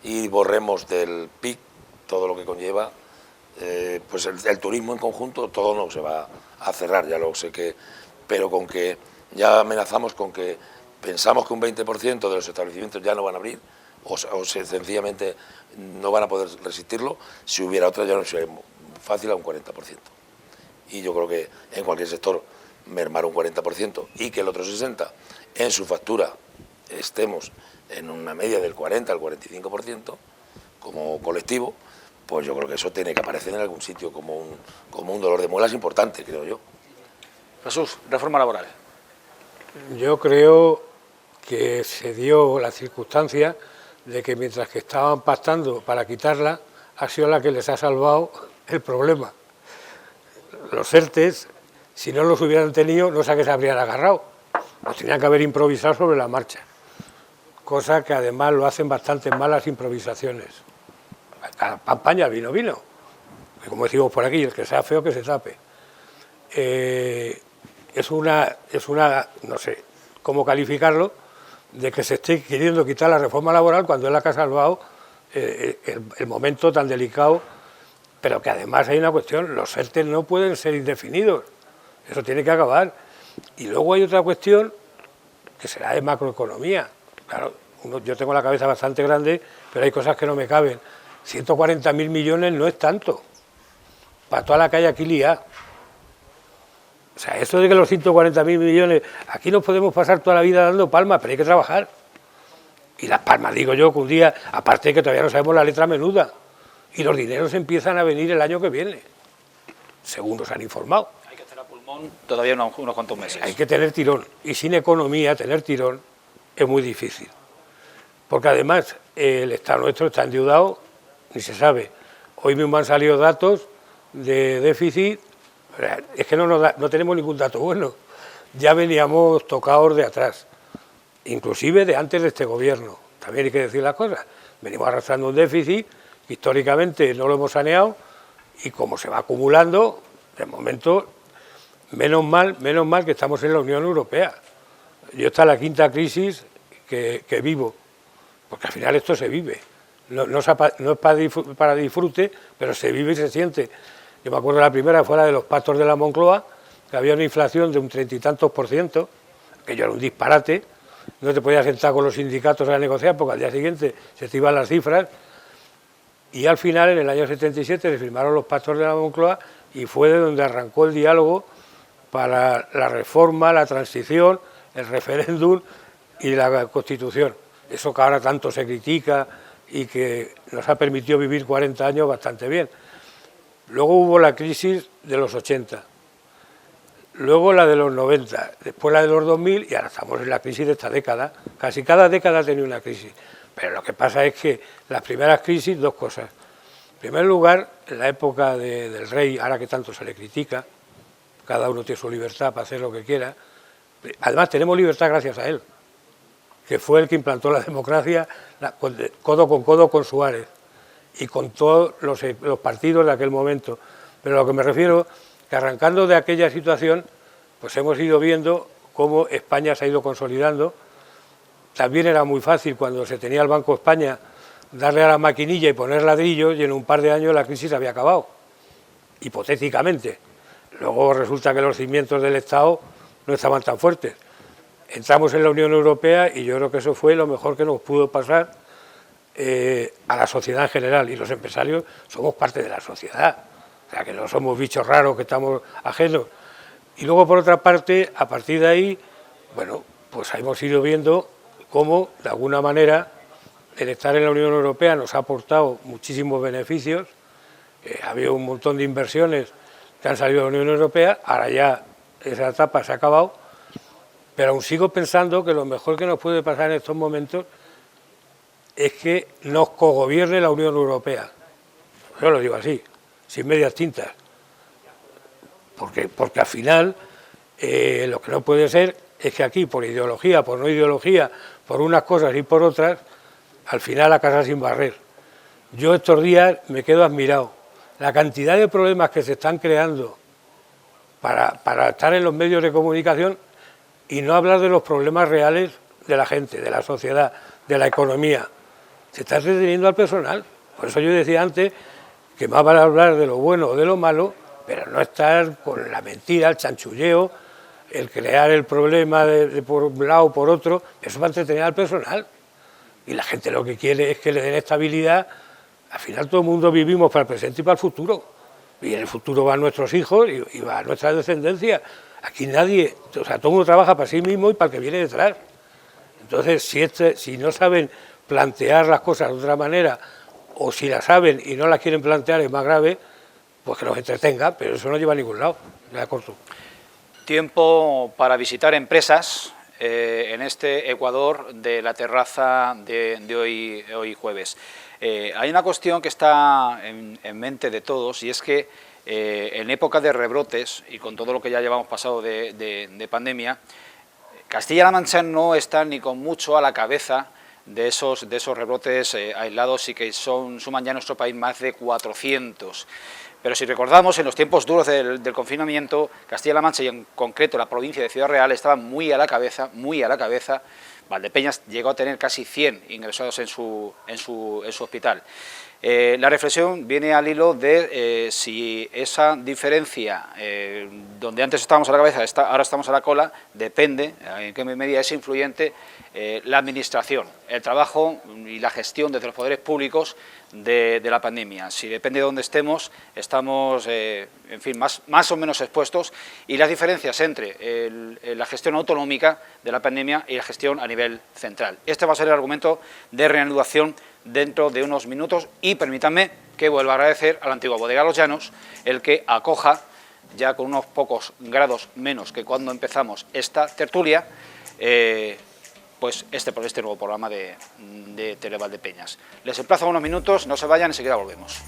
y borremos del PIC todo lo que conlleva, pues el turismo en conjunto. Todo no se va a cerrar, ya lo sé, pero con que ya amenazamos con que pensamos que un 20% de los establecimientos ya no van a abrir, o sencillamente no van a poder resistirlo. Si hubiera otra ya no sería fácil, a un 40%. Y yo creo que en cualquier sector mermar un 40% y que el otro 60% en su factura estemos en una media del 40 al 45% como colectivo, pues yo creo que eso tiene que aparecer en algún sitio como un dolor de muelas importante, creo yo. Jesús, reforma laboral. Yo creo que se dio la circunstancia de que mientras que estaban pactando para quitarla, ha sido la que les ha salvado el problema. Los ERTEs, si no los hubieran tenido, no sé a qué se habrían agarrado. Los tenían que haber improvisado sobre la marcha. Cosa que además lo hacen bastante mal las improvisaciones. Campaña, vino. Como decimos por aquí, el que sea feo que se tape. Es una, no sé cómo calificarlo, de que se esté queriendo quitar la reforma laboral cuando es la que ha salvado el momento tan delicado. Pero que además hay una cuestión, los ERTE no pueden ser indefinidos, eso tiene que acabar. Y luego hay otra cuestión que será de macroeconomía. Claro, yo tengo la cabeza bastante grande, pero hay cosas que no me caben. 140.000 millones no es tanto, para toda la calle aquí liada. O sea, esto de que los 140.000 millones, aquí nos podemos pasar toda la vida dando palmas, pero hay que trabajar. Y las palmas, digo yo, que un día, aparte de que todavía no sabemos la letra menuda, y los dineros empiezan a venir el año que viene, según nos han informado. Hay que hacer a pulmón todavía unos cuantos meses. Hay que tener tirón, y sin economía tener tirón es muy difícil. Porque además el Estado nuestro está endeudado, ni se sabe. Hoy mismo han salido datos de déficit O sea, es que no tenemos ningún dato bueno. Ya veníamos tocados de atrás, inclusive de antes de este gobierno. También hay que decir las cosas. Venimos arrastrando un déficit, históricamente no lo hemos saneado, y como se va acumulando, de momento, menos mal que estamos en la Unión Europea. Yo esta es la quinta crisis que vivo, porque al final esto se vive. No es para disfrute, pero se vive y se siente. Yo me acuerdo la primera fue la de los pactos de la Moncloa, que había una inflación de un 30 y tantos %, que yo era un disparate, no te podías sentar con los sindicatos a negociar porque al día siguiente se te iban las cifras, y al final, en el año 77, se firmaron los pactos de la Moncloa y fue de donde arrancó el diálogo para la reforma, la transición, el referéndum y la Constitución. Eso que ahora tanto se critica y que nos ha permitido vivir 40 años bastante bien. Luego hubo la crisis de los 80, luego la de los 90, después la de los 2000 y ahora estamos en la crisis de esta década. Casi cada década ha tenido una crisis, pero lo que pasa es que las primeras crisis, dos cosas. En primer lugar, en la época del rey, ahora que tanto se le critica, cada uno tiene su libertad para hacer lo que quiera. Además tenemos libertad gracias a él, que fue el que implantó la democracia codo con codo con Suárez y con todos los partidos de aquel momento. Pero a lo que me refiero, que arrancando de aquella situación, pues hemos ido viendo cómo España se ha ido consolidando. También era muy fácil cuando se tenía el Banco España darle a la maquinilla y poner ladrillos, y en un par de años la crisis había acabado, hipotéticamente. Luego resulta que los cimientos del Estado no estaban tan fuertes. Entramos en la Unión Europea y yo creo que eso fue lo mejor que nos pudo pasar a la sociedad en general, y los empresarios somos parte de la sociedad, o sea que no somos bichos raros que estamos ajenos. Y luego, por otra parte, a partir de ahí, bueno, pues hemos ido viendo cómo, de alguna manera, el estar en la Unión Europea nos ha aportado muchísimos beneficios. Ha habido un montón de inversiones que han salido de la Unión Europea, ahora ya esa etapa se ha acabado, pero aún sigo pensando que lo mejor que nos puede pasar en estos momentos es que nos cogobierne la Unión Europea. Yo lo digo así, sin medias tintas, porque al final lo que no puede ser es que aquí, por ideología, por no ideología, por unas cosas y por otras, al final la casa sin barrer. Yo estos días me quedo admirado. La cantidad de problemas que se están creando para estar en los medios de comunicación y no hablar de los problemas reales de la gente, de la sociedad, de la economía. Se está reteniendo al personal. Por eso yo decía antes que más vale hablar de lo bueno o de lo malo, pero no estar con la mentira, el chanchulleo, el crear el problema de por un lado o por otro. Eso va a entretener al personal. Y la gente lo que quiere es que le den estabilidad. Al final todo el mundo vivimos para el presente y para el futuro. Y en el futuro van nuestros hijos y va nuestra descendencia. Aquí nadie, o sea, todo el mundo trabaja para sí mismo y para el que viene detrás. Entonces, si no saben plantear las cosas de otra manera, o si las saben y no las quieren plantear, es más grave, pues que los entretenga, pero eso no lleva a ningún lado. Ya corto. Tiempo para visitar empresas en este Ecuador de la terraza de hoy jueves. Hay una cuestión que está en mente de todos, y es que en época de rebrotes y con todo lo que ya llevamos pasado de pandemia, Castilla-La Mancha no está ni con mucho a la cabeza de esos rebrotes aislados, y que suman ya en nuestro país más de 400. Pero si recordamos, en los tiempos duros del confinamiento, Castilla-La Mancha y en concreto la provincia de Ciudad Real estaban muy a la cabeza. Valdepeñas llegó a tener casi 100 ingresados en su hospital. La reflexión viene al hilo de si esa diferencia, donde antes estábamos a la cabeza, ahora estamos a la cola, depende en qué medida es influyente la administración, el trabajo y la gestión desde los poderes públicos de la pandemia. Si depende de dónde estemos en fin, más o menos expuestos, y las diferencias entre la gestión autonómica de la pandemia y la gestión a nivel central. Este va a ser el argumento de reanudación dentro de unos minutos, y permítanme que vuelva a agradecer a la antigua bodega Los Llanos el que acoja, ya con unos pocos grados menos que cuando empezamos esta tertulia, pues este nuevo programa de Televaldepeñas. Les emplazo unos minutos, no se vayan, enseguida volvemos.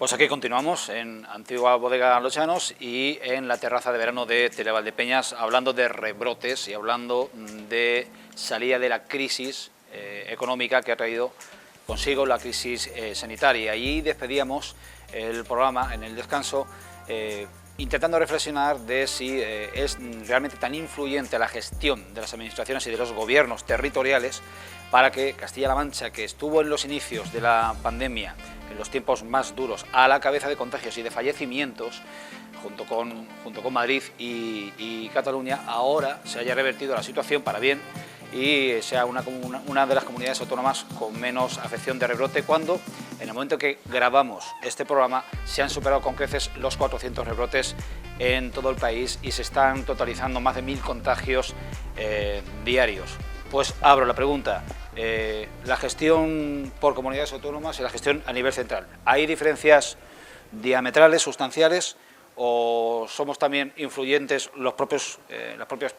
Pues aquí continuamos en Antigua Bodega Los Llanos y en la terraza de verano de Televaldepeñas, hablando de rebrotes y hablando de salida de la crisis económica que ha traído consigo la crisis sanitaria. Y despedíamos el programa en el descanso intentando reflexionar de si es realmente tan influyente la gestión de las administraciones y de los gobiernos territoriales para que Castilla-La Mancha, que estuvo en los inicios de la pandemia, en los tiempos más duros, a la cabeza de contagios y de fallecimientos, junto con Madrid y Cataluña, ahora se haya revertido la situación para bien y sea una de las comunidades autónomas con menos afección de rebrote, cuando en el momento que grabamos este programa se han superado con creces los 400 rebrotes en todo el país y se están totalizando más de 1000 contagios diarios. Pues abro la pregunta, la gestión por comunidades autónomas y la gestión a nivel central, ¿hay diferencias diametrales, sustanciales, o somos también influyentes las propias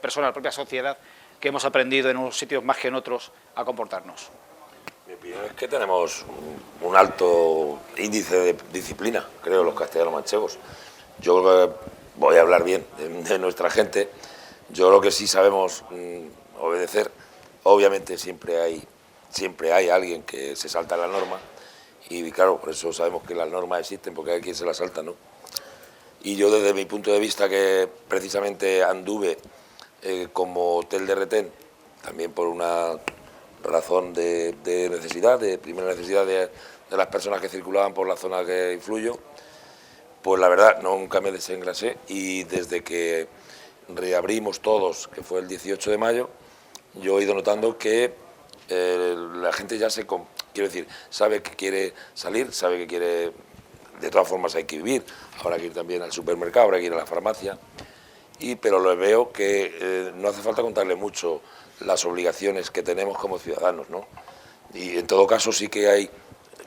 personas, la propia sociedad, que hemos aprendido en unos sitios más que en otros a comportarnos? Mi opinión es que tenemos un alto índice de disciplina, creo, los castellanos-manchegos. Yo creo que voy a hablar bien de nuestra gente. Yo creo que sí sabemos obedecer. Obviamente siempre hay alguien que se salta la norma y claro, por eso sabemos que las normas existen, porque hay quien se las salta, ¿no? Y yo desde mi punto de vista, que precisamente anduve como hotel de retén, también por una razón de necesidad, de primera necesidad de las personas que circulaban por la zona que influyo, pues la verdad nunca me desengrasé, y desde que reabrimos todos, que fue el 18 de mayo, yo he ido notando que la gente ya sabe que quiere salir, sabe que quiere, de todas formas hay que vivir, habrá que ir también al supermercado, habrá que ir a la farmacia, pero lo veo que no hace falta contarle mucho las obligaciones que tenemos como ciudadanos, ¿no? Y en todo caso sí que hay,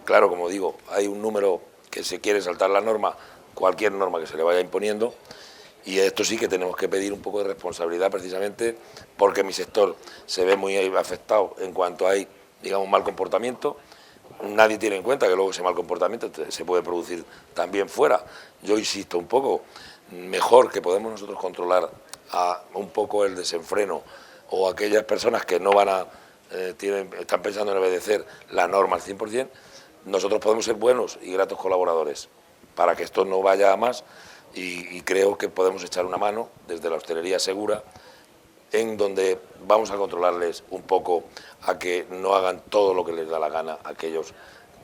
claro, como digo, hay un número que se quiere saltar la norma, cualquier norma que se le vaya imponiendo, y esto sí que tenemos que pedir un poco de responsabilidad, precisamente porque mi sector se ve muy afectado en cuanto hay, digamos, mal comportamiento. Nadie tiene en cuenta que luego ese mal comportamiento se puede producir también fuera. Yo insisto un poco, mejor que podemos nosotros controlar un poco el desenfreno o aquellas personas que no están pensando en obedecer la norma al 100%, nosotros podemos ser buenos y gratos colaboradores para que esto no vaya a más, y creo que podemos echar una mano desde la hostelería segura, en donde vamos a controlarles un poco a que no hagan todo lo que les da la gana a aquellos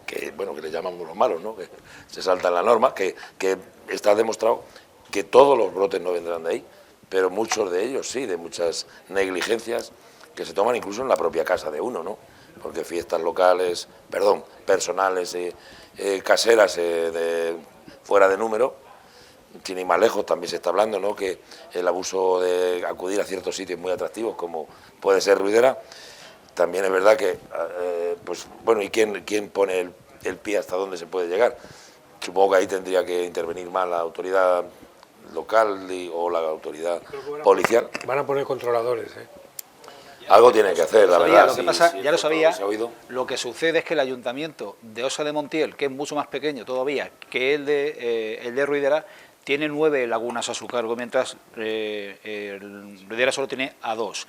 que les llamamos los malos, ¿no? Que se saltan la norma, que está demostrado que todos los brotes no vendrán de ahí, pero muchos de ellos sí, de muchas negligencias que se toman incluso en la propia casa de uno, ¿no? Porque fiestas locales, personales, caseras, fuera de número, sin ir más lejos, también se está hablando, ¿no?, que el abuso de acudir a ciertos sitios muy atractivos, como puede ser Ruidera, también es verdad que, ¿y quién pone el pie hasta dónde se puede llegar? Supongo que ahí tendría que intervenir más la autoridad local o la autoridad policial. Van a poner controladores, ¿eh? Algo tienen que hacer, la verdad. Lo que pasa, ya lo sabía, oído. lo que sucede es que el ayuntamiento de Osa de Montiel, que es mucho más pequeño todavía que el de Ruidera, tiene 9 lagunas a su cargo, mientras Ruidera solo tiene a 2.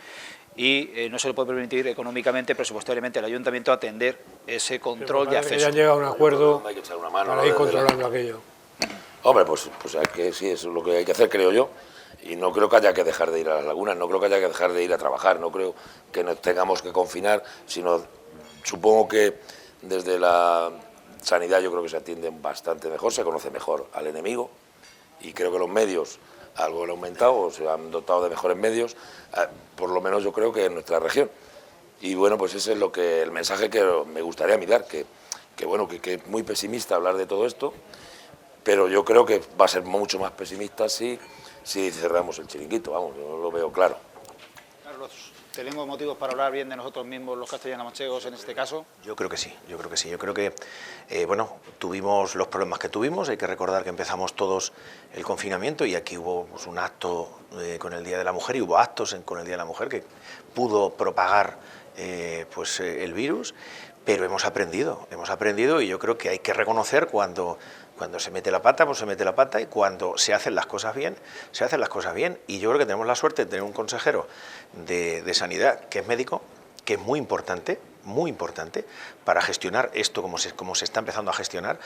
Y no se le puede permitir económicamente, presupuestariamente, al ayuntamiento atender ese control de acceso. Ya han llegado a un acuerdo Hay que echar una mano, para ir controlando aquello. Hombre, pues hay que, sí, eso es lo que hay que hacer, creo yo. Y no creo que haya que dejar de ir a las lagunas, no creo que haya que dejar de ir a trabajar, no creo que nos tengamos que confinar, sino supongo que desde la sanidad yo creo que se atienden bastante mejor, se conoce mejor al enemigo, y creo que los medios algo han aumentado o se han dotado de mejores medios, por lo menos yo creo que en nuestra región. Y bueno, pues ese es el mensaje que me gustaría mirar, que es muy pesimista hablar de todo esto, pero yo creo que va a ser mucho más pesimista si cerramos el chiringuito, vamos, yo lo veo claro. Carlos, ¿tenemos motivos para hablar bien de nosotros mismos, los castellano-manchegos, en este caso? Yo creo que sí. Yo creo que, tuvimos los problemas que tuvimos. Hay que recordar que empezamos todos el confinamiento y aquí hubo un acto con el Día de la Mujer, y hubo actos con el Día de la Mujer que pudo propagar el virus, pero hemos aprendido y yo creo que hay que reconocer cuando se mete la pata, pues se mete la pata, y cuando se hacen las cosas bien, se hacen las cosas bien. Y yo creo que tenemos la suerte de tener un consejero de Sanidad que es médico, que es muy importante para gestionar esto como se está empezando a gestionar,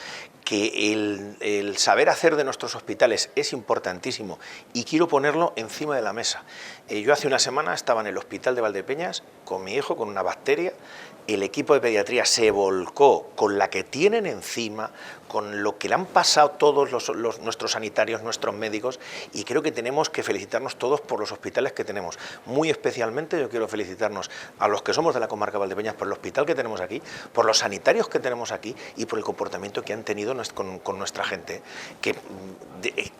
que el saber hacer de nuestros hospitales es importantísimo y quiero ponerlo encima de la mesa. Yo hace una semana estaba en el hospital de Valdepeñas con mi hijo con una bacteria, el equipo de pediatría se volcó con la que tienen encima, con lo que le han pasado todos nuestros sanitarios, nuestros médicos, y creo que tenemos que felicitarnos todos por los hospitales que tenemos. Muy especialmente yo quiero felicitarnos a los que somos de la comarca de Valdepeñas por el hospital que tenemos aquí, por los sanitarios que tenemos aquí y por el comportamiento que han tenido con nuestra gente, que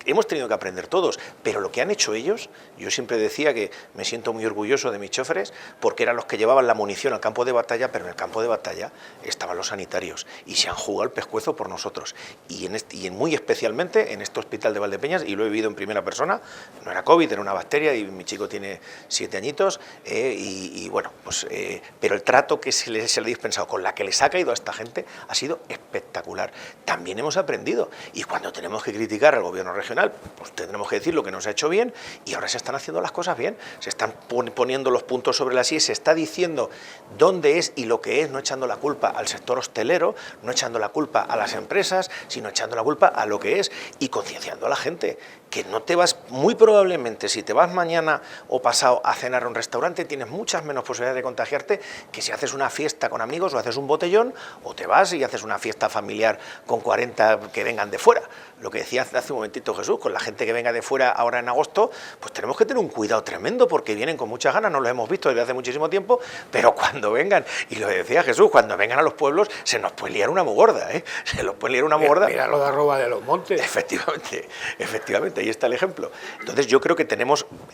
hemos tenido que aprender todos, pero lo que han hecho ellos, yo siempre decía que me siento muy orgulloso de mis choferes, porque eran los que llevaban la munición al campo de batalla, pero en el campo de batalla estaban los sanitarios y se han jugado el pescuezo por nosotros. Y muy especialmente en este hospital de Valdepeñas, y lo he vivido en primera persona, no era COVID, era una bacteria y mi chico tiene 7 añitos, pero el trato que se le ha dispensado, con la que les ha caído a esta gente, ha sido espectacular. También hemos aprendido, y cuando tenemos que criticar al gobierno regional, pues tendremos que decir lo que no se ha hecho bien, y ahora se están haciendo las cosas bien, se están poniendo los puntos sobre las i, se está diciendo dónde es y lo que es, no echando la culpa al sector hostelero, no echando la culpa a las empresas, sino echando la culpa a lo que es, y concienciando a la gente que no te vas, muy probablemente si te vas mañana o pasado a cenar a un restaurante, tienes muchas menos posibilidades de contagiarte que si haces una fiesta con amigos o haces un botellón, o te vas y haces una fiesta familiar con 40 que vengan de fuera. Lo que decía hace un momentito Jesús, con la gente que venga de fuera ahora en agosto, pues tenemos que tener un cuidado tremendo, porque vienen con muchas ganas, no los hemos visto desde hace muchísimo tiempo, pero cuando vengan, y lo decía Jesús, cuando vengan a los pueblos se nos puede liar una muy gorda, se nos puede liar una muy gorda. Mira lo de Arroba de los Montes. Efectivamente, ahí está el ejemplo. Entonces yo creo que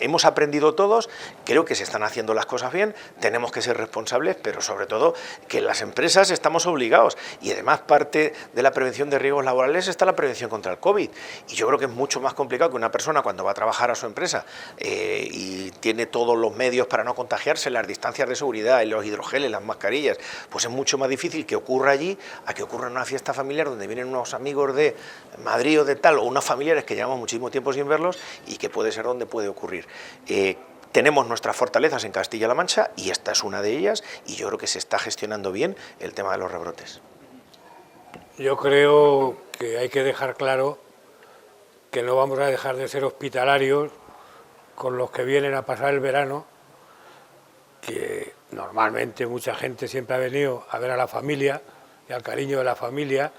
hemos aprendido todos, creo que se están haciendo las cosas bien, tenemos que ser responsables, pero sobre todo que las empresas estamos obligados, y además parte de la prevención de riesgos laborales está la prevención contra el COVID, y yo creo que es mucho más complicado que una persona cuando va a trabajar a su empresa y tiene todos los medios para no contagiarse, las distancias de seguridad, los hidrogeles, las mascarillas, pues es mucho más difícil que ocurra allí a que ocurra en una fiesta familiar donde vienen unos amigos de Madrid o de tal, o unos familiares que llevamos muchísimo tiempo sin verlos, y que puede ser donde puede ocurrir. Tenemos nuestras fortalezas en Castilla-La Mancha y esta es una de ellas, y yo creo que se está gestionando bien el tema de los rebrotes. Yo creo que hay que dejar claro que no vamos a dejar de ser hospitalarios con los que vienen a pasar el verano, que normalmente mucha gente siempre ha venido a ver a la familia y al cariño de la familia,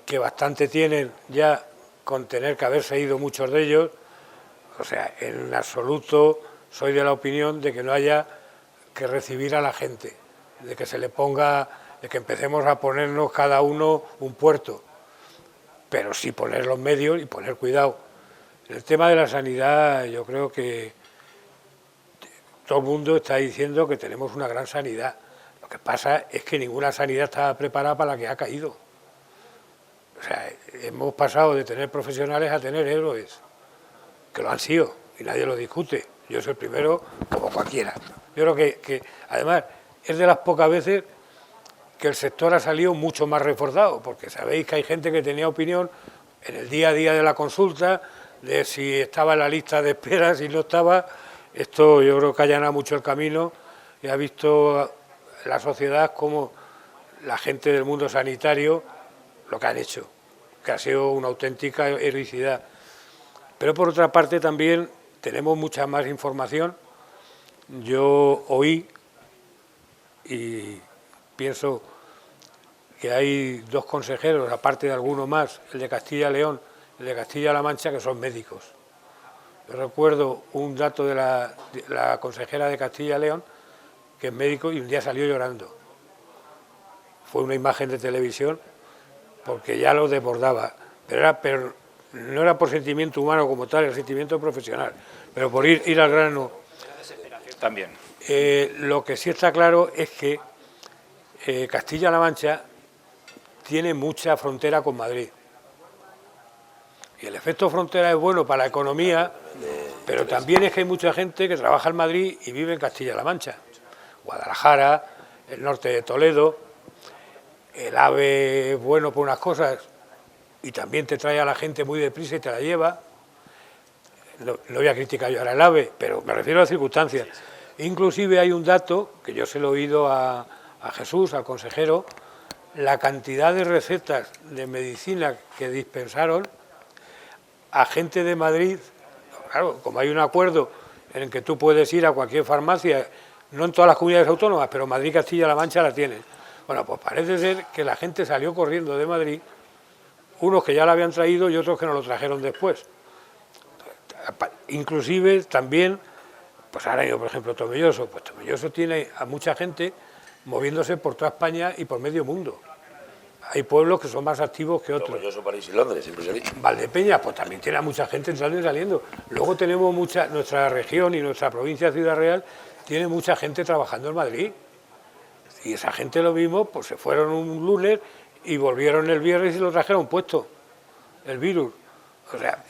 que bastante tienen ya con tener que haberse ido muchos de ellos. O sea, en absoluto soy de la opinión de que no haya que recibir a la gente, de que se le ponga, de que empecemos a ponernos cada uno un puerto, pero sí poner los medios y poner cuidado. En el tema de la sanidad, yo creo que todo el mundo está diciendo que tenemos una gran sanidad. Lo que pasa es que ninguna sanidad estaba preparada para la que ha caído. O sea, hemos pasado de tener profesionales a tener héroes, que lo han sido, y nadie lo discute. Yo soy el primero, como cualquiera. Yo creo que además, es de las pocas veces que el sector ha salido mucho más reforzado, porque sabéis que hay gente que tenía opinión en el día a día de la consulta, de si estaba en la lista de espera, si no estaba. Esto yo creo que allana mucho el camino, y ha visto la sociedad como la gente del mundo sanitario lo que han hecho, que ha sido una auténtica heroicidad. Pero por otra parte también tenemos mucha más información. Yo oí y pienso que hay 2 consejeros, aparte de alguno más, el de Castilla y León, el de Castilla-La Mancha, que son médicos. Yo recuerdo un dato de la consejera de Castilla y León, que es médico, y un día salió llorando. Fue una imagen de televisión, porque ya lo desbordaba, pero no era por sentimiento humano como tal, era sentimiento profesional, pero por ir al grano. También. Lo que sí está claro es que Castilla-La Mancha tiene mucha frontera con Madrid. Y el efecto frontera es bueno para la economía, pero también es que hay mucha gente que trabaja en Madrid y vive en Castilla-La Mancha. Guadalajara, el norte de Toledo. El AVE es bueno por unas cosas y también te trae a la gente muy deprisa y te la lleva. No voy a criticar yo ahora el AVE, pero me refiero a las circunstancias. Inclusive hay un dato, que yo se lo he oído a Jesús, al consejero, la cantidad de recetas de medicina que dispensaron a gente de Madrid. Claro, como hay un acuerdo en el que tú puedes ir a cualquier farmacia, no en todas las comunidades autónomas, pero Madrid, Castilla-La Mancha la tienen. Bueno, pues parece ser que la gente salió corriendo de Madrid, unos que ya la habían traído y otros que nos lo trajeron después. Inclusive también, pues ahora yo, por ejemplo, Tomelloso, pues Tomelloso tiene a mucha gente moviéndose por toda España y por medio mundo. Hay pueblos que son más activos que otros. Tomelloso, París y Londres, siempre se ha dicho. Valdepeñas, pues también tiene a mucha gente entrando y saliendo. Luego tenemos nuestra región y nuestra provincia Ciudad Real tiene mucha gente trabajando en Madrid. Y esa gente lo mismo, pues se fueron un lunes y volvieron el viernes y lo trajeron puesto, el virus. O sea,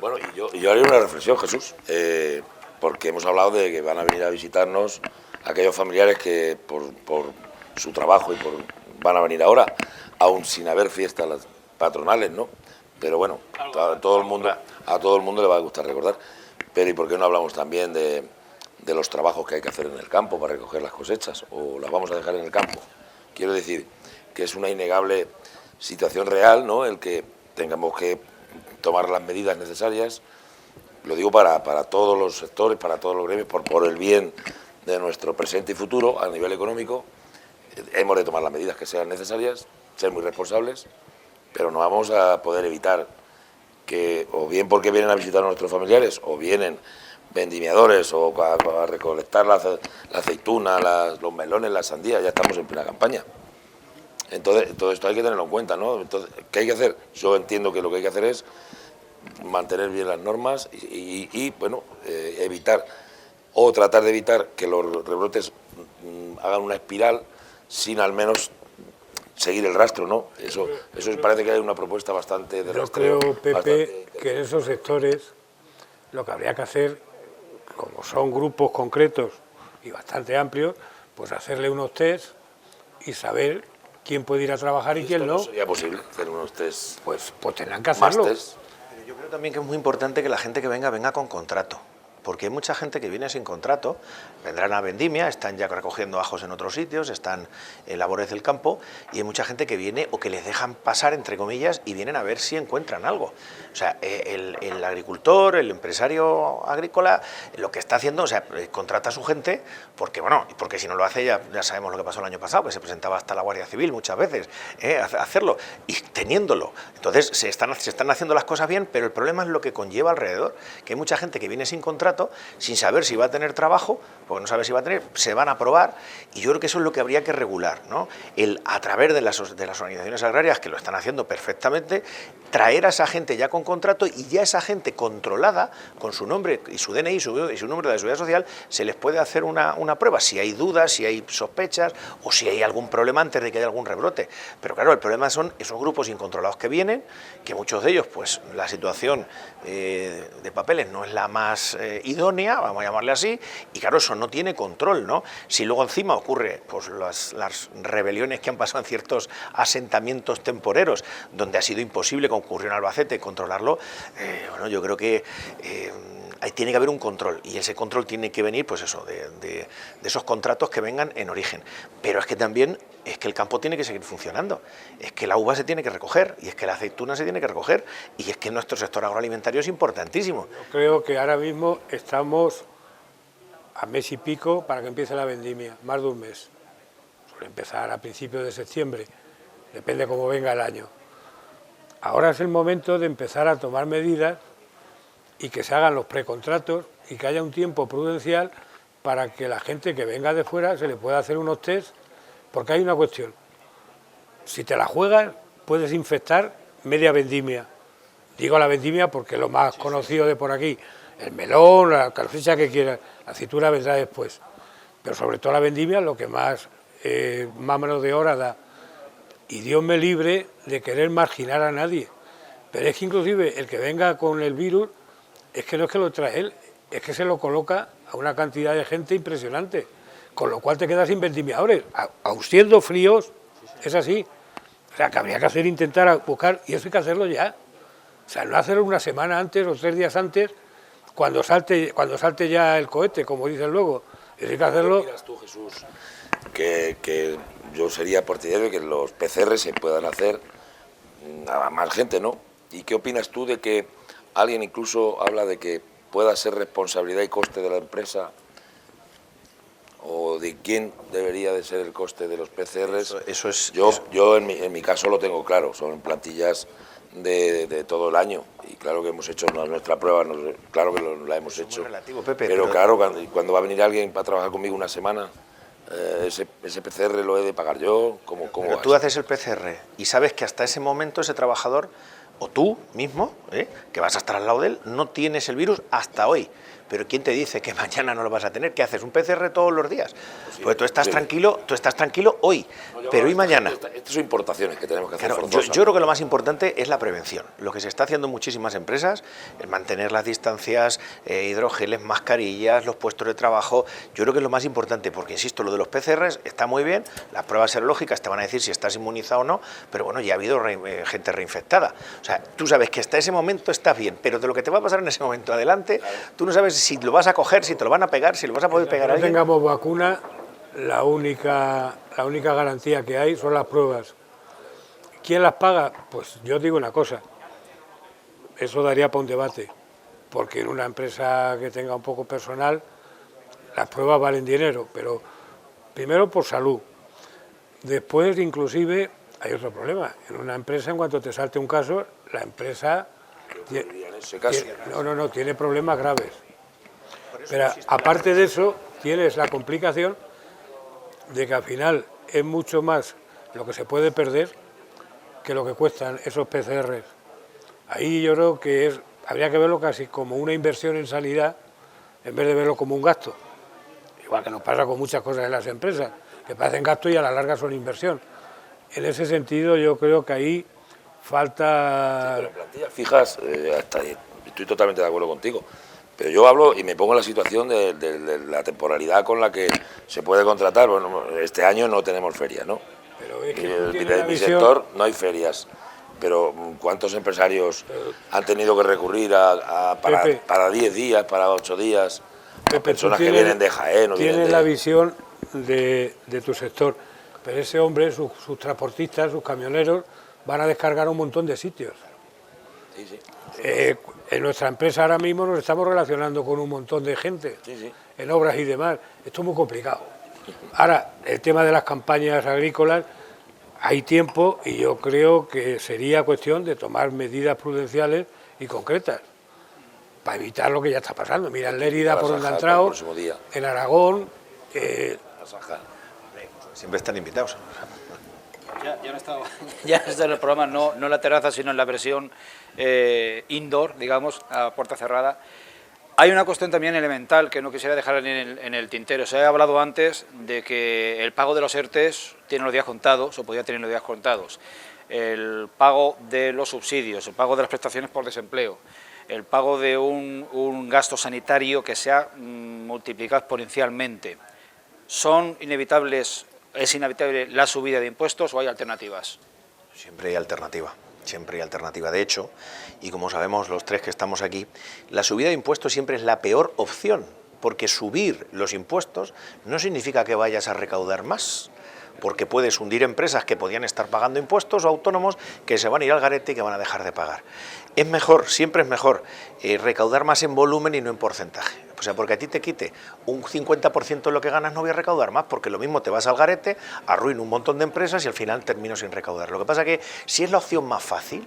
bueno, y yo haría una reflexión, Jesús, porque hemos hablado de que van a venir a visitarnos aquellos familiares que por su trabajo van a venir ahora, aún sin haber fiestas patronales, ¿no? Pero bueno, a todo el mundo le va a gustar recordar. Pero ¿y por qué no hablamos también de los trabajos que hay que hacer en el campo para recoger las cosechas, o las vamos a dejar en el campo? Quiero decir que es una innegable situación real, ¿no?, el que tengamos que tomar las medidas necesarias, lo digo para todos los sectores, para todos los gremios, por el bien de nuestro presente y futuro a nivel económico. Hemos de tomar las medidas que sean necesarias, ser muy responsables, pero no vamos a poder evitar que, o bien porque vienen a visitar a nuestros familiares, o vienen vendimiadores o a recolectar la aceituna, los melones, las sandías, ya estamos en plena campaña. Entonces, todo esto hay que tenerlo en cuenta, ¿no? Entonces, ¿qué hay que hacer? Yo entiendo que lo que hay que hacer es mantener bien las normas y bueno, evitar o tratar de evitar que los rebrotes hagan una espiral sin al menos seguir el rastro, ¿no? Eso parece que hay una propuesta bastante de rastreo. Yo creo, Pepe, que en esos sectores lo que habría que hacer, como son grupos concretos y bastante amplios, pues hacerle unos test y saber quién puede ir a trabajar y quién no. ¿Sería posible hacer unos test? Pues tendrán que hacerlo. Pero yo creo también que es muy importante que la gente que venga con contrato, porque hay mucha gente que viene sin contrato, vendrán a vendimia, están ya recogiendo ajos en otros sitios, están en labores del campo, y hay mucha gente que viene o que les dejan pasar, entre comillas, y vienen a ver si encuentran algo. O sea, el agricultor, el empresario agrícola, lo que está haciendo, o sea, contrata a su gente, porque bueno, porque si no lo hace ya sabemos lo que pasó el año pasado, que se presentaba hasta la Guardia Civil muchas veces, a hacerlo, y teniéndolo. Entonces se están haciendo las cosas bien, pero el problema es lo que conlleva alrededor, que hay mucha gente que viene sin contrato, sin saber si va a tener trabajo, porque no sabe si va a tener, se van a probar, y yo creo que eso es lo que habría que regular, ¿no? A través de las organizaciones agrarias, que lo están haciendo perfectamente, traer a esa gente ya con contrato, y ya esa gente controlada, con su nombre y su DNI y su número de seguridad social, se les puede hacer una prueba, si hay dudas, si hay sospechas, o si hay algún problema antes de que haya algún rebrote. Pero claro, el problema son esos grupos incontrolados que vienen, que muchos de ellos, pues la situación de papeles no es la más idónea, vamos a llamarle así, y claro, eso no tiene control, ¿no? Si luego encima ocurre pues las rebeliones que han pasado en ciertos asentamientos temporeros, donde ha sido imposible, como ocurrió en Albacete, controlarlo, bueno, yo creo que ahí tiene que haber un control, y ese control tiene que venir, pues eso, de esos contratos que vengan en origen. Pero es que también es que el campo tiene que seguir funcionando, es que la uva se tiene que recoger, y es que la aceituna se tiene que recoger, y es que nuestro sector agroalimentario es importantísimo. Yo creo que ahora mismo estamos a mes y pico para que empiece la vendimia, más de un mes. Suele empezar a principios de septiembre, depende cómo venga el año. Ahora es el momento de empezar a tomar medidas y que se hagan los precontratos y que haya un tiempo prudencial para que la gente que venga de fuera se le pueda hacer unos test, porque hay una cuestión. Si te la juegas, puedes infectar media vendimia. Digo la vendimia porque es lo más conocido de por aquí. El melón, la cosecha que quieras, la aceituna vendrá después. Pero sobre todo la vendimia es lo que más mano de hora da. Y Dios me libre de querer marginar a nadie. Pero es que inclusive el que venga con el virus, es que no es que lo trae él, es que se lo coloca a una cantidad de gente impresionante. con lo cual te quedas sin vendimiadores, aun siendo fríos, es así. O sea, que habría que intentar buscar, y eso hay que hacerlo ya. O sea, no hacerlo una semana antes o 3 días antes, cuando salte ya el cohete, como dicen luego. Eso hay que hacerlo. ¿Qué opinas tú, Jesús? Que yo sería partidario de que los PCR se puedan hacer a más gente, ¿no? ¿Y qué opinas tú de que alguien incluso habla de que pueda ser responsabilidad y coste de la empresa, o de quién debería de ser el coste de los PCRs? Eso es... Yo en mi caso lo tengo claro, son plantillas de todo el año, y claro que hemos hecho nuestra prueba, claro que la hemos hecho, muy relativo, Pepe, pero claro, cuando va a venir alguien para trabajar conmigo una semana, ese PCR lo he de pagar yo. ¿Cómo pero va tú eso? haces el PCR y sabes que hasta ese momento ese trabajador, o tú mismo, que vas a estar al lado de él, no tienes el virus hasta hoy. Pero ¿quién te dice que mañana no lo vas a tener? ¿Qué haces? ¿Un PCR todos los días? Pues tú estás tranquilo hoy, pero ¿y mañana? Estas son importaciones que tenemos que hacer. Claro, yo creo que lo más importante es la prevención. Lo que se está haciendo en muchísimas empresas es mantener las distancias, hidrogeles, mascarillas, los puestos de trabajo. Yo creo que es lo más importante, porque insisto, lo de los PCRs está muy bien, las pruebas serológicas te van a decir si estás inmunizado o no, pero bueno, ya ha habido gente reinfectada. O sea, tú sabes que hasta ese momento estás bien, pero de lo que te va a pasar en ese momento adelante, tú no sabes si lo vas a coger, si te lo van a pegar, si lo vas a poder pegar a alguien. No tengamos vacuna, la única garantía que hay son las pruebas. ¿Quién las paga? Pues yo digo una cosa, eso daría para un debate, porque en una empresa que tenga un poco personal, las pruebas valen dinero, pero primero por salud. Después, inclusive, hay otro problema. En una empresa, en cuanto te salte un caso, la empresa tiene problemas graves. Pero aparte de eso, tienes la complicación de que al final es mucho más lo que se puede perder que lo que cuestan esos PCRs. Ahí yo creo que habría que verlo casi como una inversión en sanidad en vez de verlo como un gasto. Igual que nos pasa con muchas cosas en las empresas, que parecen gasto y a la larga son inversión. En ese sentido yo creo que ahí falta... Sí, pero plantillas fijas, hasta ahí, estoy totalmente de acuerdo contigo. Pero yo hablo y me pongo en la situación de la temporalidad con la que se puede contratar. Bueno, este año no tenemos ferias, ¿no? Pero es que en mi sector no hay ferias. Pero ¿cuántos empresarios han tenido que recurrir para 10 días, para 8 días? Pepe, Personas que vienen de Jaén o tienes la visión de tu sector, pero ese hombre, sus transportistas, sus camioneros, van a descargar un montón de sitios. Sí, sí. En nuestra empresa ahora mismo nos estamos relacionando con un montón de gente, en obras y demás. Esto es muy complicado. Ahora, el tema de las campañas agrícolas, hay tiempo y yo creo que sería cuestión de tomar medidas prudenciales y concretas para evitar lo que ya está pasando. Mira, en Lérida, por donde ha entrado, en Aragón... Siempre están invitados. Ya no está en el programa, no en la terraza, sino en la versión indoor, digamos, a puerta cerrada. Hay una cuestión también elemental que no quisiera dejar en el tintero. Se ha hablado antes de que el pago de los ERTEs tiene los días contados, o podría tener los días contados. El pago de los subsidios, el pago de las prestaciones por desempleo, el pago de un gasto sanitario que se ha multiplicado exponencialmente. ¿Son inevitables? ¿Es inevitable la subida de impuestos o hay alternativas? Siempre hay alternativa, siempre hay alternativa. De hecho, y como sabemos los tres que estamos aquí, la subida de impuestos siempre es la peor opción, porque subir los impuestos no significa que vayas a recaudar más, porque puedes hundir empresas que podían estar pagando impuestos o autónomos que se van a ir al garete y que van a dejar de pagar. Es mejor, siempre es mejor recaudar más en volumen y no en porcentaje. O sea, porque a ti te quite un 50% de lo que ganas, no voy a recaudar más, porque lo mismo te vas al garete, arruino un montón de empresas y al final termino sin recaudar. Lo que pasa es que si es la opción más fácil,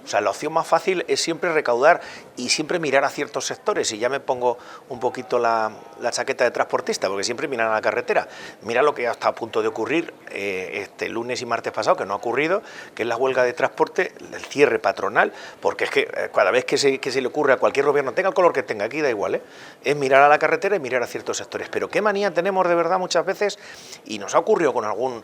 o sea, la opción más fácil es siempre recaudar y siempre mirar a ciertos sectores, y ya me pongo un poquito la chaqueta de transportista, porque siempre miran a la carretera. Mira lo que ya está a punto de ocurrir este lunes y martes pasado, que no ha ocurrido, que es la huelga de transporte, el cierre patronal, porque es que cada vez que se le ocurre a cualquier gobierno, tenga el color que tenga, aquí da igual, es mirar a la carretera y mirar a ciertos sectores. Pero qué manía tenemos de verdad muchas veces, y nos ha ocurrido con algún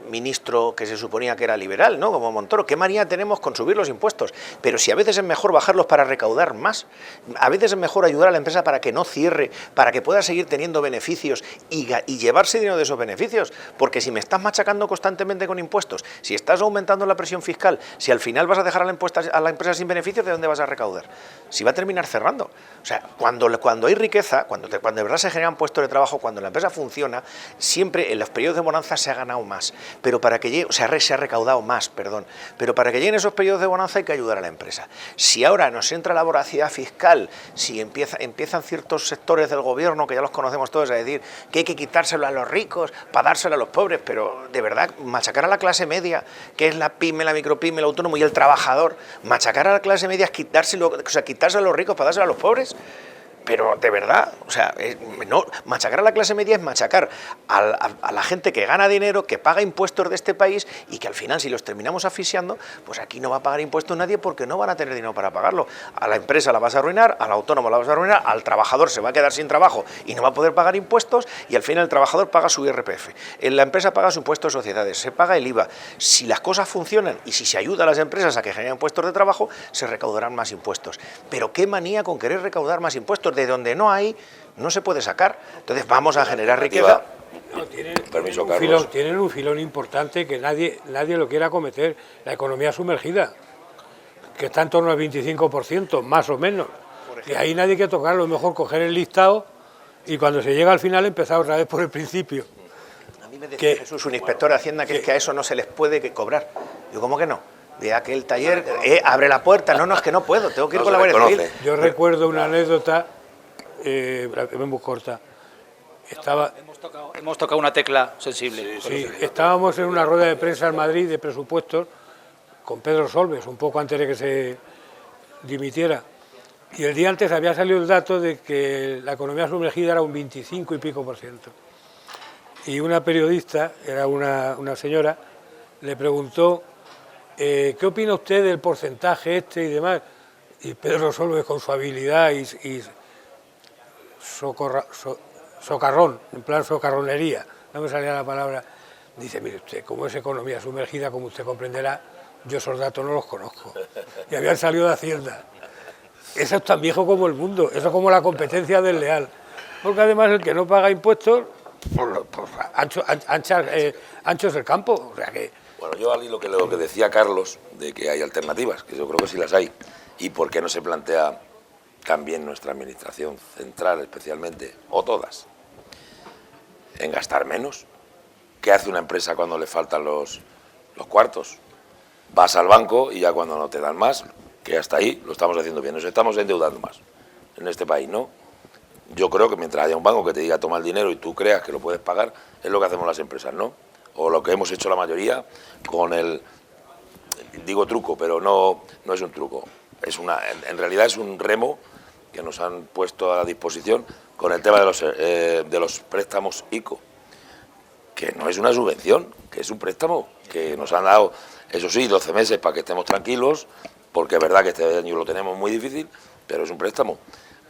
ministro que se suponía que era liberal, ¿no?, como Montoro, qué manía tenemos con subir los impuestos, pero si a veces es mejor bajarlos para recaudar más, a veces es mejor ayudar a la empresa para que no cierre, para que pueda seguir teniendo beneficios y llevarse dinero de esos beneficios, porque si me estás machacando constantemente con impuestos, si estás aumentando la presión fiscal, si al final vas a dejar a la empresa sin beneficios, ¿de dónde vas a recaudar? Si va a terminar cerrando. O sea, cuando hay riqueza, cuando de verdad se generan puestos de trabajo, cuando la empresa funciona, siempre en los periodos de bonanza se ha ganado más, pero para que llegue, se ha recaudado más, perdón, pero para que lleguen esos periodos de bonanza hay que ayudar a la empresa. Si ahora nos entra la voracidad fiscal, si empiezan ciertos sectores del gobierno, que ya los conocemos todos, a decir que hay que quitárselo a los ricos para dárselo a los pobres, pero de verdad, machacar a la clase media, que es la pyme, la micropyme, el autónomo y el trabajador, machacar a la clase media es quitárselo a los ricos para dárselo a los pobres. Pero de verdad, o sea, no, machacar a la clase media es machacar a la gente que gana dinero, que paga impuestos de este país y que al final, si los terminamos asfixiando, pues aquí no va a pagar impuestos nadie porque no van a tener dinero para pagarlo. A la empresa la vas a arruinar, al autónomo la vas a arruinar, al trabajador se va a quedar sin trabajo y no va a poder pagar impuestos y al final el trabajador paga su IRPF. La empresa paga su impuesto de sociedades, se paga el IVA. Si las cosas funcionan y si se ayuda a las empresas a que generen puestos de trabajo, se recaudarán más impuestos. Pero qué manía con querer recaudar más impuestos. De donde no hay, no se puede sacar. Entonces vamos a generar riqueza. No, tienen un filón importante que nadie lo quiere acometer, la economía sumergida, que está en torno al 25%, más o menos. Y ahí nadie quiere tocarlo, es mejor coger el listado y cuando se llega al final empezar otra vez por el principio. A mí me decía Jesús, un inspector de Hacienda, que es que a eso no se les puede cobrar. Digo, ¿cómo que no? De aquel taller, abre la puerta, no, es que no puedo, tengo que ir con la Guardia Civil. Yo recuerdo una anécdota, muy corta. Hemos tocado una tecla sensible. Sí, estábamos en una rueda de prensa en Madrid de presupuestos con Pedro Solbes, un poco antes de que se dimitiera. Y el día antes había salido el dato de que la economía sumergida era un 25 y pico %. Y una periodista, era una señora, le preguntó ¿qué opina usted del porcentaje este y demás? Y Pedro Solbes, con su habilidad y socarrón, en plan socarronería, no me salía la palabra, dice, mire usted, como es economía sumergida, como usted comprenderá, yo esos datos no los conozco. Y habían salido de Hacienda. Eso es tan viejo como el mundo, eso es como la competencia desleal. Porque además el que no paga impuestos, pues ancho es el campo, o sea que... Bueno, yo al hilo que lo que decía Carlos, de que hay alternativas, que yo creo que sí las hay, y por qué no se plantea también nuestra administración central especialmente, o todas, en gastar menos. ¿Qué hace una empresa cuando le faltan los cuartos? Vas al banco y ya cuando no te dan más, que hasta ahí lo estamos haciendo bien, nos estamos endeudando más en este país, ¿no? Yo creo que mientras haya un banco que te diga toma el dinero y tú creas que lo puedes pagar, es lo que hacemos las empresas, ¿no? O lo que hemos hecho la mayoría con digo truco, pero no es un truco, en realidad es un remo que nos han puesto a disposición con el tema de los préstamos ICO, que no es una subvención, que es un préstamo, que nos han dado, eso sí, 12 meses para que estemos tranquilos, porque es verdad que este año lo tenemos muy difícil, pero es un préstamo.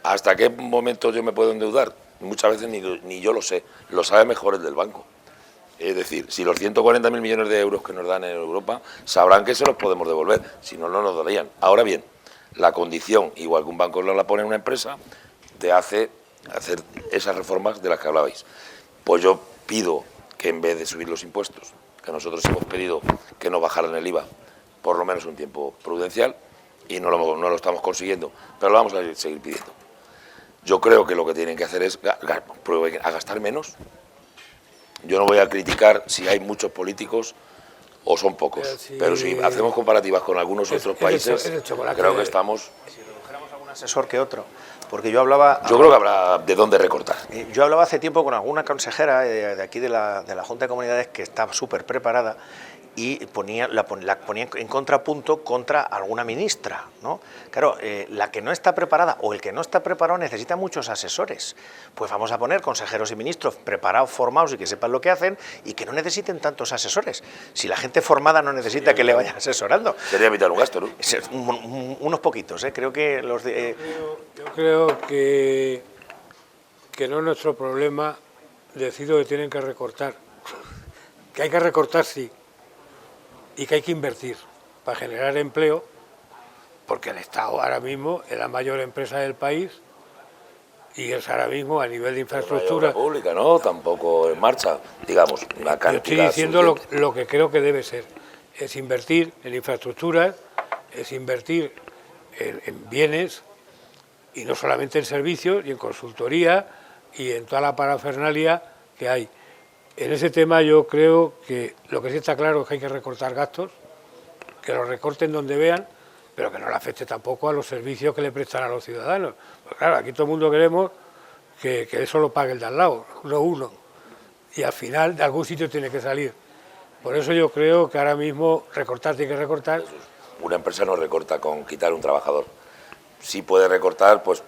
¿Hasta qué momento yo me puedo endeudar? Muchas veces ni yo lo sé, lo sabe mejor el del banco. Es decir, si los 140.000 millones de euros que nos dan en Europa, sabrán que se los podemos devolver, si no, no nos darían. Ahora bien, la condición, igual que un banco la pone en una empresa, te hace hacer esas reformas de las que hablabais. Pues yo pido que en vez de subir los impuestos, que nosotros hemos pedido que no bajaran el IVA, por lo menos un tiempo prudencial, y no lo estamos consiguiendo, pero lo vamos a seguir pidiendo. Yo creo que lo que tienen que hacer es a gastar menos. Yo no voy a criticar si hay muchos políticos o son pocos, pero si hacemos comparativas con algunos otros países, creo que estamos... Si redujéramos algún asesor que otro, porque yo hablaba... Yo creo que habrá de dónde recortar. Yo hablaba hace tiempo con alguna consejera de aquí de la Junta de Comunidades que estaba súper preparada y la ponía en contrapunto contra alguna ministra, ¿no? Claro, la que no está preparada o el que no está preparado necesita muchos asesores. Pues vamos a poner consejeros y ministros preparados, formados y que sepan lo que hacen y que no necesiten tantos asesores. Si la gente formada no necesita que le vayan asesorando. Sería evitar un gasto, ¿no? Unos poquitos, creo que los de... Yo creo que no es nuestro problema. Decido que tienen que recortar. Que hay que recortar, sí. Y que hay que invertir para generar empleo porque el Estado ahora mismo es la mayor empresa del país y es ahora mismo a nivel de infraestructura. La pública, ¿no? Tampoco en marcha, digamos, una cantidad. Yo estoy diciendo lo que creo que debe ser, es invertir en infraestructuras, es invertir en bienes y no solamente en servicios y en consultoría y en toda la parafernalia que hay. En ese tema yo creo que lo que sí está claro es que hay que recortar gastos, que los recorten donde vean, pero que no le afecte tampoco a los servicios que le prestan a los ciudadanos. Pues claro, aquí todo el mundo queremos que eso lo pague el de al lado, no uno. Y al final de algún sitio tiene que salir. Por eso yo creo que ahora mismo recortar tiene que recortar. Una empresa no recorta con quitar un trabajador. Sí puede recortar pues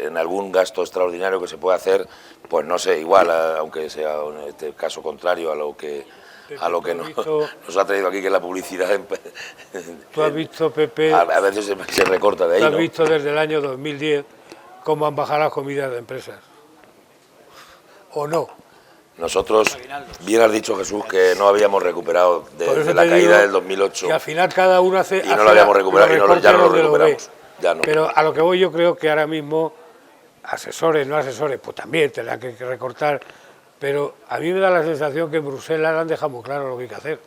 en algún gasto extraordinario que se puede hacer, pues no sé, igual, aunque sea en este caso contrario a lo que nos ha traído aquí, que es la publicidad. Tú has visto, Pepe, a veces se recorta de ahí, tú has ¿no? visto desde el año 2010 cómo han bajado las comidas de empresas, ¿o no? Nosotros, bien has dicho, Jesús, que no habíamos recuperado desde la caída del 2008. Y al final cada uno hace... Y no lo habíamos recuperado, y ya no lo recuperamos. Ya no. Pero a lo que voy, yo creo que ahora mismo, asesores, no asesores, pues también tendrán que recortar, pero a mí me da la sensación que en Bruselas han dejado muy claro lo que hay que hacer.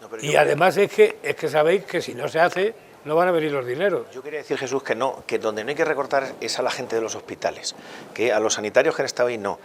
No, y además es que sabéis que si no se hace, no van a venir los dineros. Yo quería decir, Jesús, que no, que donde no hay que recortar es a la gente de los hospitales, que a los sanitarios que han estado ahí no.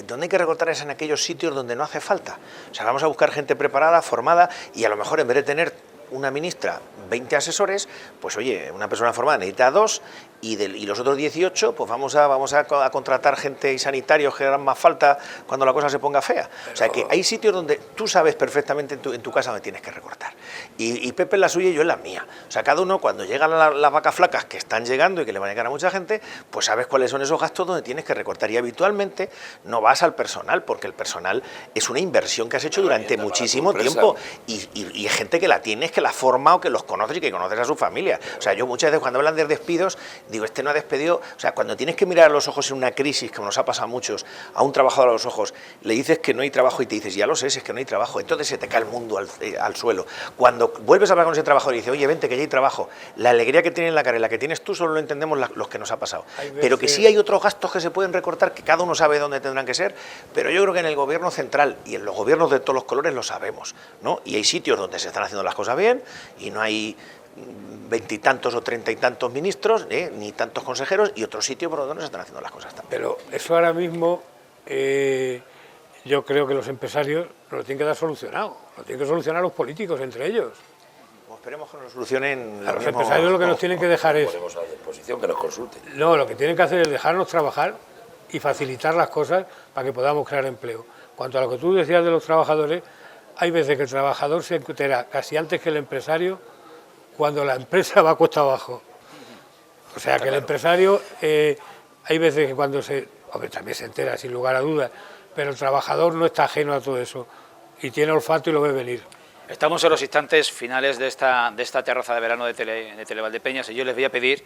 Donde hay que recortar es en aquellos sitios donde no hace falta. O sea, vamos a buscar gente preparada, formada, y a lo mejor en vez de tener una ministra 20 asesores, pues oye, una persona formada necesita 2 y los otros 18, pues vamos a contratar gente y sanitarios que harán más falta cuando la cosa se ponga fea. Pero... O sea, que hay sitios donde tú sabes perfectamente en tu casa donde tienes que recortar. Y Pepe en la suya y yo en la mía. O sea, cada uno cuando llegan las vacas flacas que están llegando y que le van a llegar a mucha gente, pues sabes cuáles son esos gastos donde tienes que recortar. Y habitualmente no vas al personal, porque el personal es una inversión que has hecho durante muchísimo tiempo y gente que la tienes, que la forma o que los conoces y que conoces a su familia. O sea, yo muchas veces cuando hablan de despidos, digo, este no ha despedido. O sea, cuando tienes que mirar a los ojos en una crisis, como nos ha pasado a muchos, a un trabajador a los ojos, le dices que no hay trabajo y te dices, ya lo sé, es que no hay trabajo, entonces se te cae el mundo al suelo. Cuando vuelves a hablar con ese trabajador y dices, oye, vente que ya hay trabajo, la alegría que tiene en la cara y la que tienes tú solo lo entendemos los que nos ha pasado. Pero que sí hay otros gastos que se pueden recortar, que cada uno sabe dónde tendrán que ser, pero yo creo que en el gobierno central y en los gobiernos de todos los colores lo sabemos, ¿no? Y hay sitios donde se están haciendo las cosas bien y no hay 20 y tantos o 30 y tantos ministros, ni tantos consejeros, y otros sitios por donde no se están haciendo las cosas tan bien. Pero eso ahora mismo yo creo que los empresarios no lo tienen que dar solucionado, lo tienen que solucionar los políticos entre ellos. Pues esperemos que nos lo solucionen. A los empresarios lo que nos tienen que dejar es... Ponemos a disposición que nos consulten. No, lo que tienen que hacer es dejarnos trabajar y facilitar las cosas para que podamos crear empleo. Cuanto a lo que tú decías de los trabajadores, hay veces que el trabajador se entera casi antes que el empresario cuando la empresa va cuesta abajo. O sea, que el empresario, hay veces que cuando hombre, también se entera sin lugar a dudas, pero el trabajador no está ajeno a todo eso y tiene olfato y lo ve venir. Estamos en los instantes finales de esta terraza de verano de Televaldepeñas y yo les voy a pedir,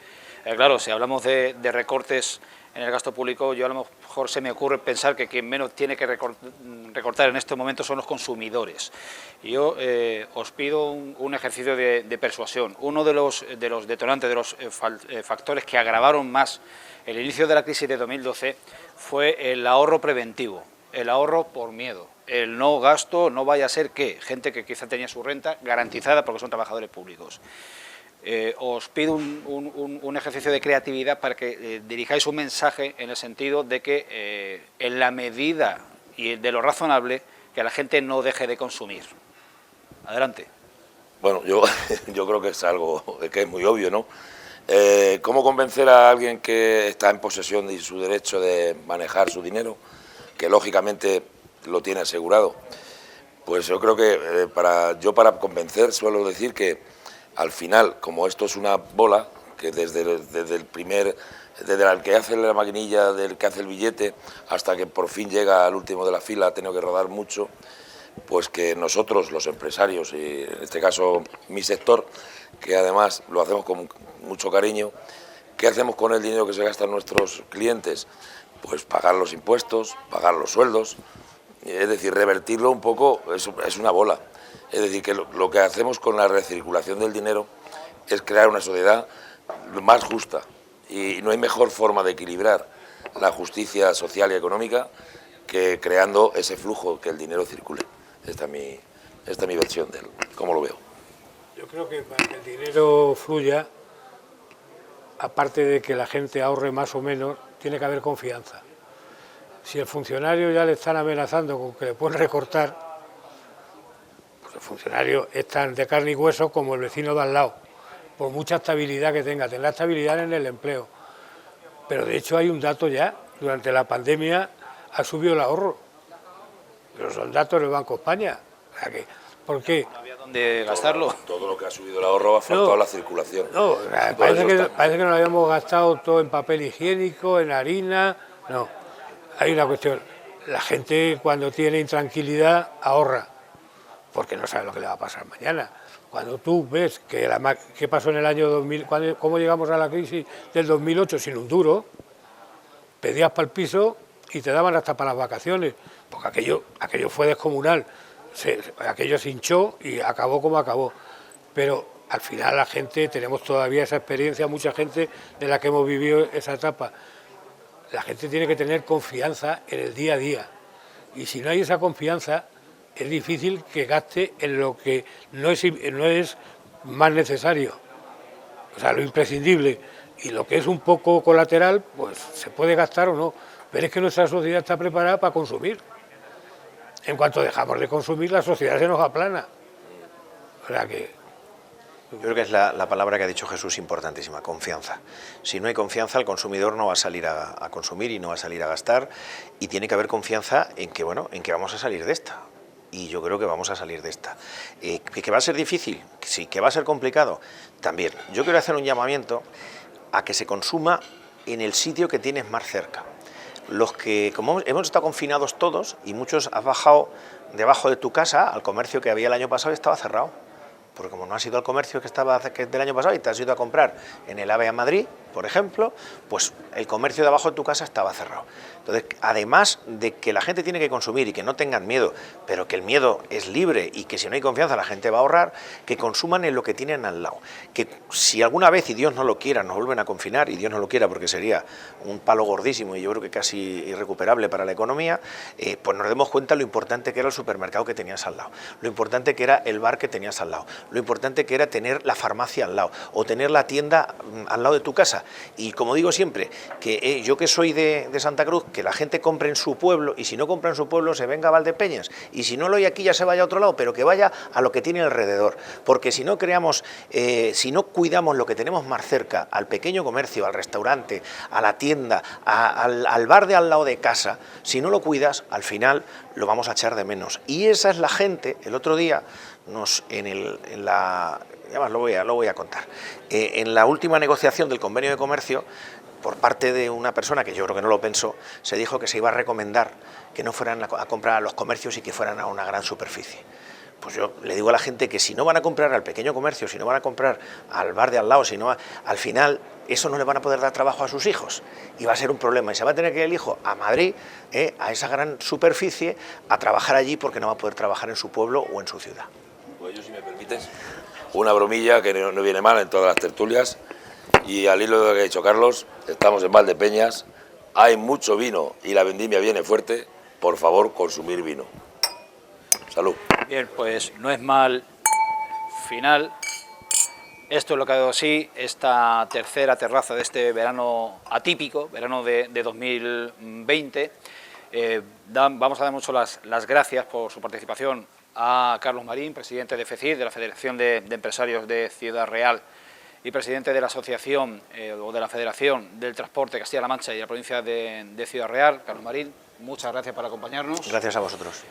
claro, si hablamos de recortes en el gasto público, yo a lo mejor se me ocurre pensar que quien menos tiene que recortar en estos momentos son los consumidores. Y yo os pido un ejercicio de persuasión. Uno de los detonantes, de los factores que agravaron más el inicio de la crisis de 2012 fue el ahorro preventivo, el ahorro por miedo. El no gasto, no vaya a ser que gente que quizá tenía su renta garantizada porque son trabajadores públicos. Os pido un ejercicio de creatividad para que dirijáis un mensaje en el sentido de que en la medida y de lo razonable que la gente no deje de consumir. Adelante. Bueno, yo creo que es algo que es muy obvio, ¿no? ¿Cómo convencer a alguien que está en posesión de su derecho de manejar su dinero, que lógicamente lo tiene asegurado? Pues yo creo que para convencer suelo decir que al final, como esto es una bola, que desde el que hace la maquinilla, del que hace el billete, hasta que por fin llega al último de la fila, ha tenido que rodar mucho, pues que nosotros, los empresarios, y en este caso mi sector, que además lo hacemos con mucho cariño, ¿qué hacemos con el dinero que se gastan nuestros clientes? Pues pagar los impuestos, pagar los sueldos, es decir, revertirlo un poco, es una bola. Es decir, que lo que hacemos con la recirculación del dinero es crear una sociedad más justa. Y no hay mejor forma de equilibrar la justicia social y económica que creando ese flujo, que el dinero circule. Esta es mi versión de él, cómo lo veo. Yo creo que para que el dinero fluya, aparte de que la gente ahorre más o menos, tiene que haber confianza. Si el funcionario ya le están amenazando con que le pueden recortar, pues el funcionario es tan de carne y hueso como el vecino de al lado, por mucha estabilidad que tenga, tendrá estabilidad en el empleo. Pero de hecho hay un dato ya, durante la pandemia ha subido el ahorro, pero son datos del Banco de España. O sea que, ¿por qué? No había dónde gastarlo. Todo lo que ha subido el ahorro ha faltado a la circulación. No, parece que nos lo habíamos gastado todo en papel higiénico, en harina. No, hay una cuestión. La gente cuando tiene intranquilidad ahorra, porque no sabe lo que le va a pasar mañana. Cuando tú ves que qué pasó en el año 2000, cómo llegamos a la crisis del 2008 sin un duro, pedías para el piso y te daban hasta para las vacaciones, porque aquello fue descomunal. Aquello se hinchó y acabó como acabó. Pero al final la gente, tenemos todavía esa experiencia, mucha gente de la que hemos vivido esa etapa. La gente tiene que tener confianza en el día a día. Y si no hay esa confianza, es difícil que gaste en lo que no es más necesario. O sea, lo imprescindible. Y lo que es un poco colateral, pues se puede gastar o no. Pero es que nuestra sociedad está preparada para consumir. En cuanto dejamos de consumir, la sociedad se nos aplana. O sea que... Yo creo que es la palabra que ha dicho Jesús importantísima, confianza. Si no hay confianza, el consumidor no va a salir a consumir y no va a salir a gastar, y tiene que haber confianza en que, bueno, en que vamos a salir de esta. Y yo creo que vamos a salir de esta. ¿Que va a ser difícil? Sí. ¿Que va a ser complicado? También. Yo quiero hacer un llamamiento a que se consuma en el sitio que tienes más cerca. Los que, como hemos estado confinados todos, y muchos has bajado debajo de tu casa al comercio que había el año pasado y estaba cerrado. Porque como no has ido al comercio que es del año pasado y te has ido a comprar en el AVE a Madrid, por ejemplo, pues el comercio de abajo de tu casa estaba cerrado. Entonces, además de que la gente tiene que consumir y que no tengan miedo, pero que el miedo es libre y que si no hay confianza la gente va a ahorrar, que consuman en lo que tienen al lado. Que si alguna vez, y Dios no lo quiera, nos vuelven a confinar, y Dios no lo quiera porque sería un palo gordísimo y yo creo que casi irrecuperable para la economía, pues nos demos cuenta lo importante que era el supermercado que tenías al lado, lo importante que era el bar que tenías al lado, lo importante que era tener la farmacia al lado o tener la tienda al lado de tu casa. Y como digo siempre, que yo que soy de Santa Cruz, que la gente compre en su pueblo, y si no compra en su pueblo se venga a Valdepeñas, y si no lo hay aquí ya se vaya a otro lado, pero que vaya a lo que tiene alrededor, porque si no si no cuidamos lo que tenemos más cerca, al pequeño comercio, al restaurante, a la tienda, al bar de al lado de casa, si no lo cuidas, al final lo vamos a echar de menos. Y esa es la gente. El otro día además lo voy a contar, en la última negociación del convenio de comercio, por parte de una persona que yo creo que no lo pensó, se dijo que se iba a recomendar que no fueran a comprar a los comercios y que fueran a una gran superficie. Pues yo le digo a la gente que si no van a comprar al pequeño comercio, si no van a comprar al bar de al lado, al final eso no le van a poder dar trabajo a sus hijos y va a ser un problema, y se va a tener que ir el hijo a Madrid, a esa gran superficie, a trabajar allí porque no va a poder trabajar en su pueblo o en su ciudad. Pues yo, si me permites, una bromilla que no viene mal en todas las tertulias, y al hilo de lo que ha dicho Carlos, estamos en Valdepeñas, hay mucho vino y la vendimia viene fuerte, por favor, consumir vino. Salud. Bien, pues no es mal final. Esto es lo que ha dado así esta tercera terraza de este verano atípico, verano de 2020. Vamos a dar mucho las gracias por su participación a Carlos Marín, presidente de FECIR, de la Federación de Empresarios de Ciudad Real, y presidente de la Asociación o de la Federación del Transporte Castilla-La Mancha y la provincia de Ciudad Real. Carlos Marín, muchas gracias por acompañarnos. Gracias a vosotros.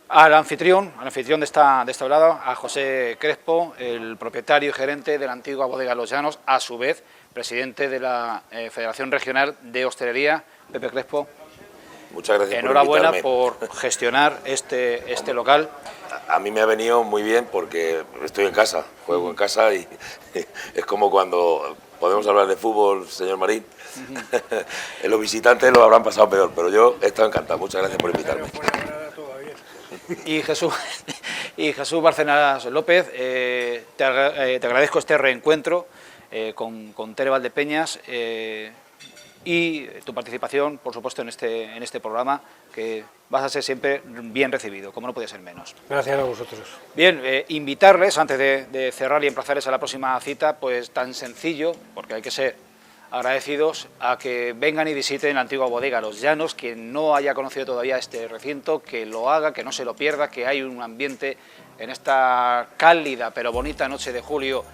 Al anfitrión de esta velada, a José Crespo, el propietario y gerente de la antigua bodega Los Llanos, a su vez presidente de la Federación Regional de Hostelería. Pepe Crespo, muchas gracias. Enhorabuena por gestionar este local. A mí me ha venido muy bien porque estoy en casa, juego en casa y es como cuando podemos hablar de fútbol, señor Marín. Los visitantes lo habrán pasado peor, pero yo he estado encantado. Muchas gracias por invitarme. Y Jesús, Y Jesús Bárcenas López, te agradezco este reencuentro con Tere Valdepeñas y tu participación, por supuesto, en este programa, que vas a ser siempre bien recibido, como no puede ser menos. Gracias a vosotros. Bien, invitarles, antes de cerrar y emplazarles a la próxima cita, pues tan sencillo, porque hay que ser agradecidos, a que vengan y visiten la antigua bodega Los Llanos. Quien no haya conocido todavía este recinto, que lo haga, que no se lo pierda, que hay un ambiente en esta cálida pero bonita noche de julio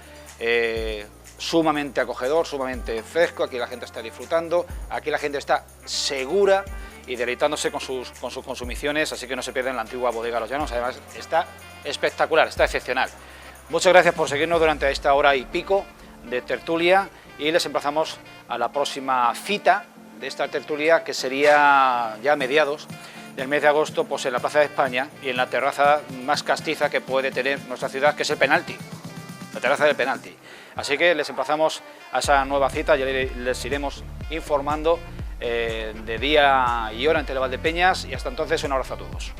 sumamente acogedor, sumamente fresco. Aquí la gente está disfrutando, aquí la gente está segura y deleitándose con sus consumiciones, así que no se pierdan la antigua bodega Los Llanos. Además está espectacular, está excepcional. Muchas gracias por seguirnos durante esta hora y pico de tertulia, y les emplazamos a la próxima cita de esta tertulia, que sería ya a mediados del mes de agosto, pues en la Plaza de España y en la terraza más castiza que puede tener nuestra ciudad, que es el Penalti, la terraza del Penalti. Así que les emplazamos a esa nueva cita, ya les iremos informando de día y hora en Televaldepeñas, y hasta entonces un abrazo a todos.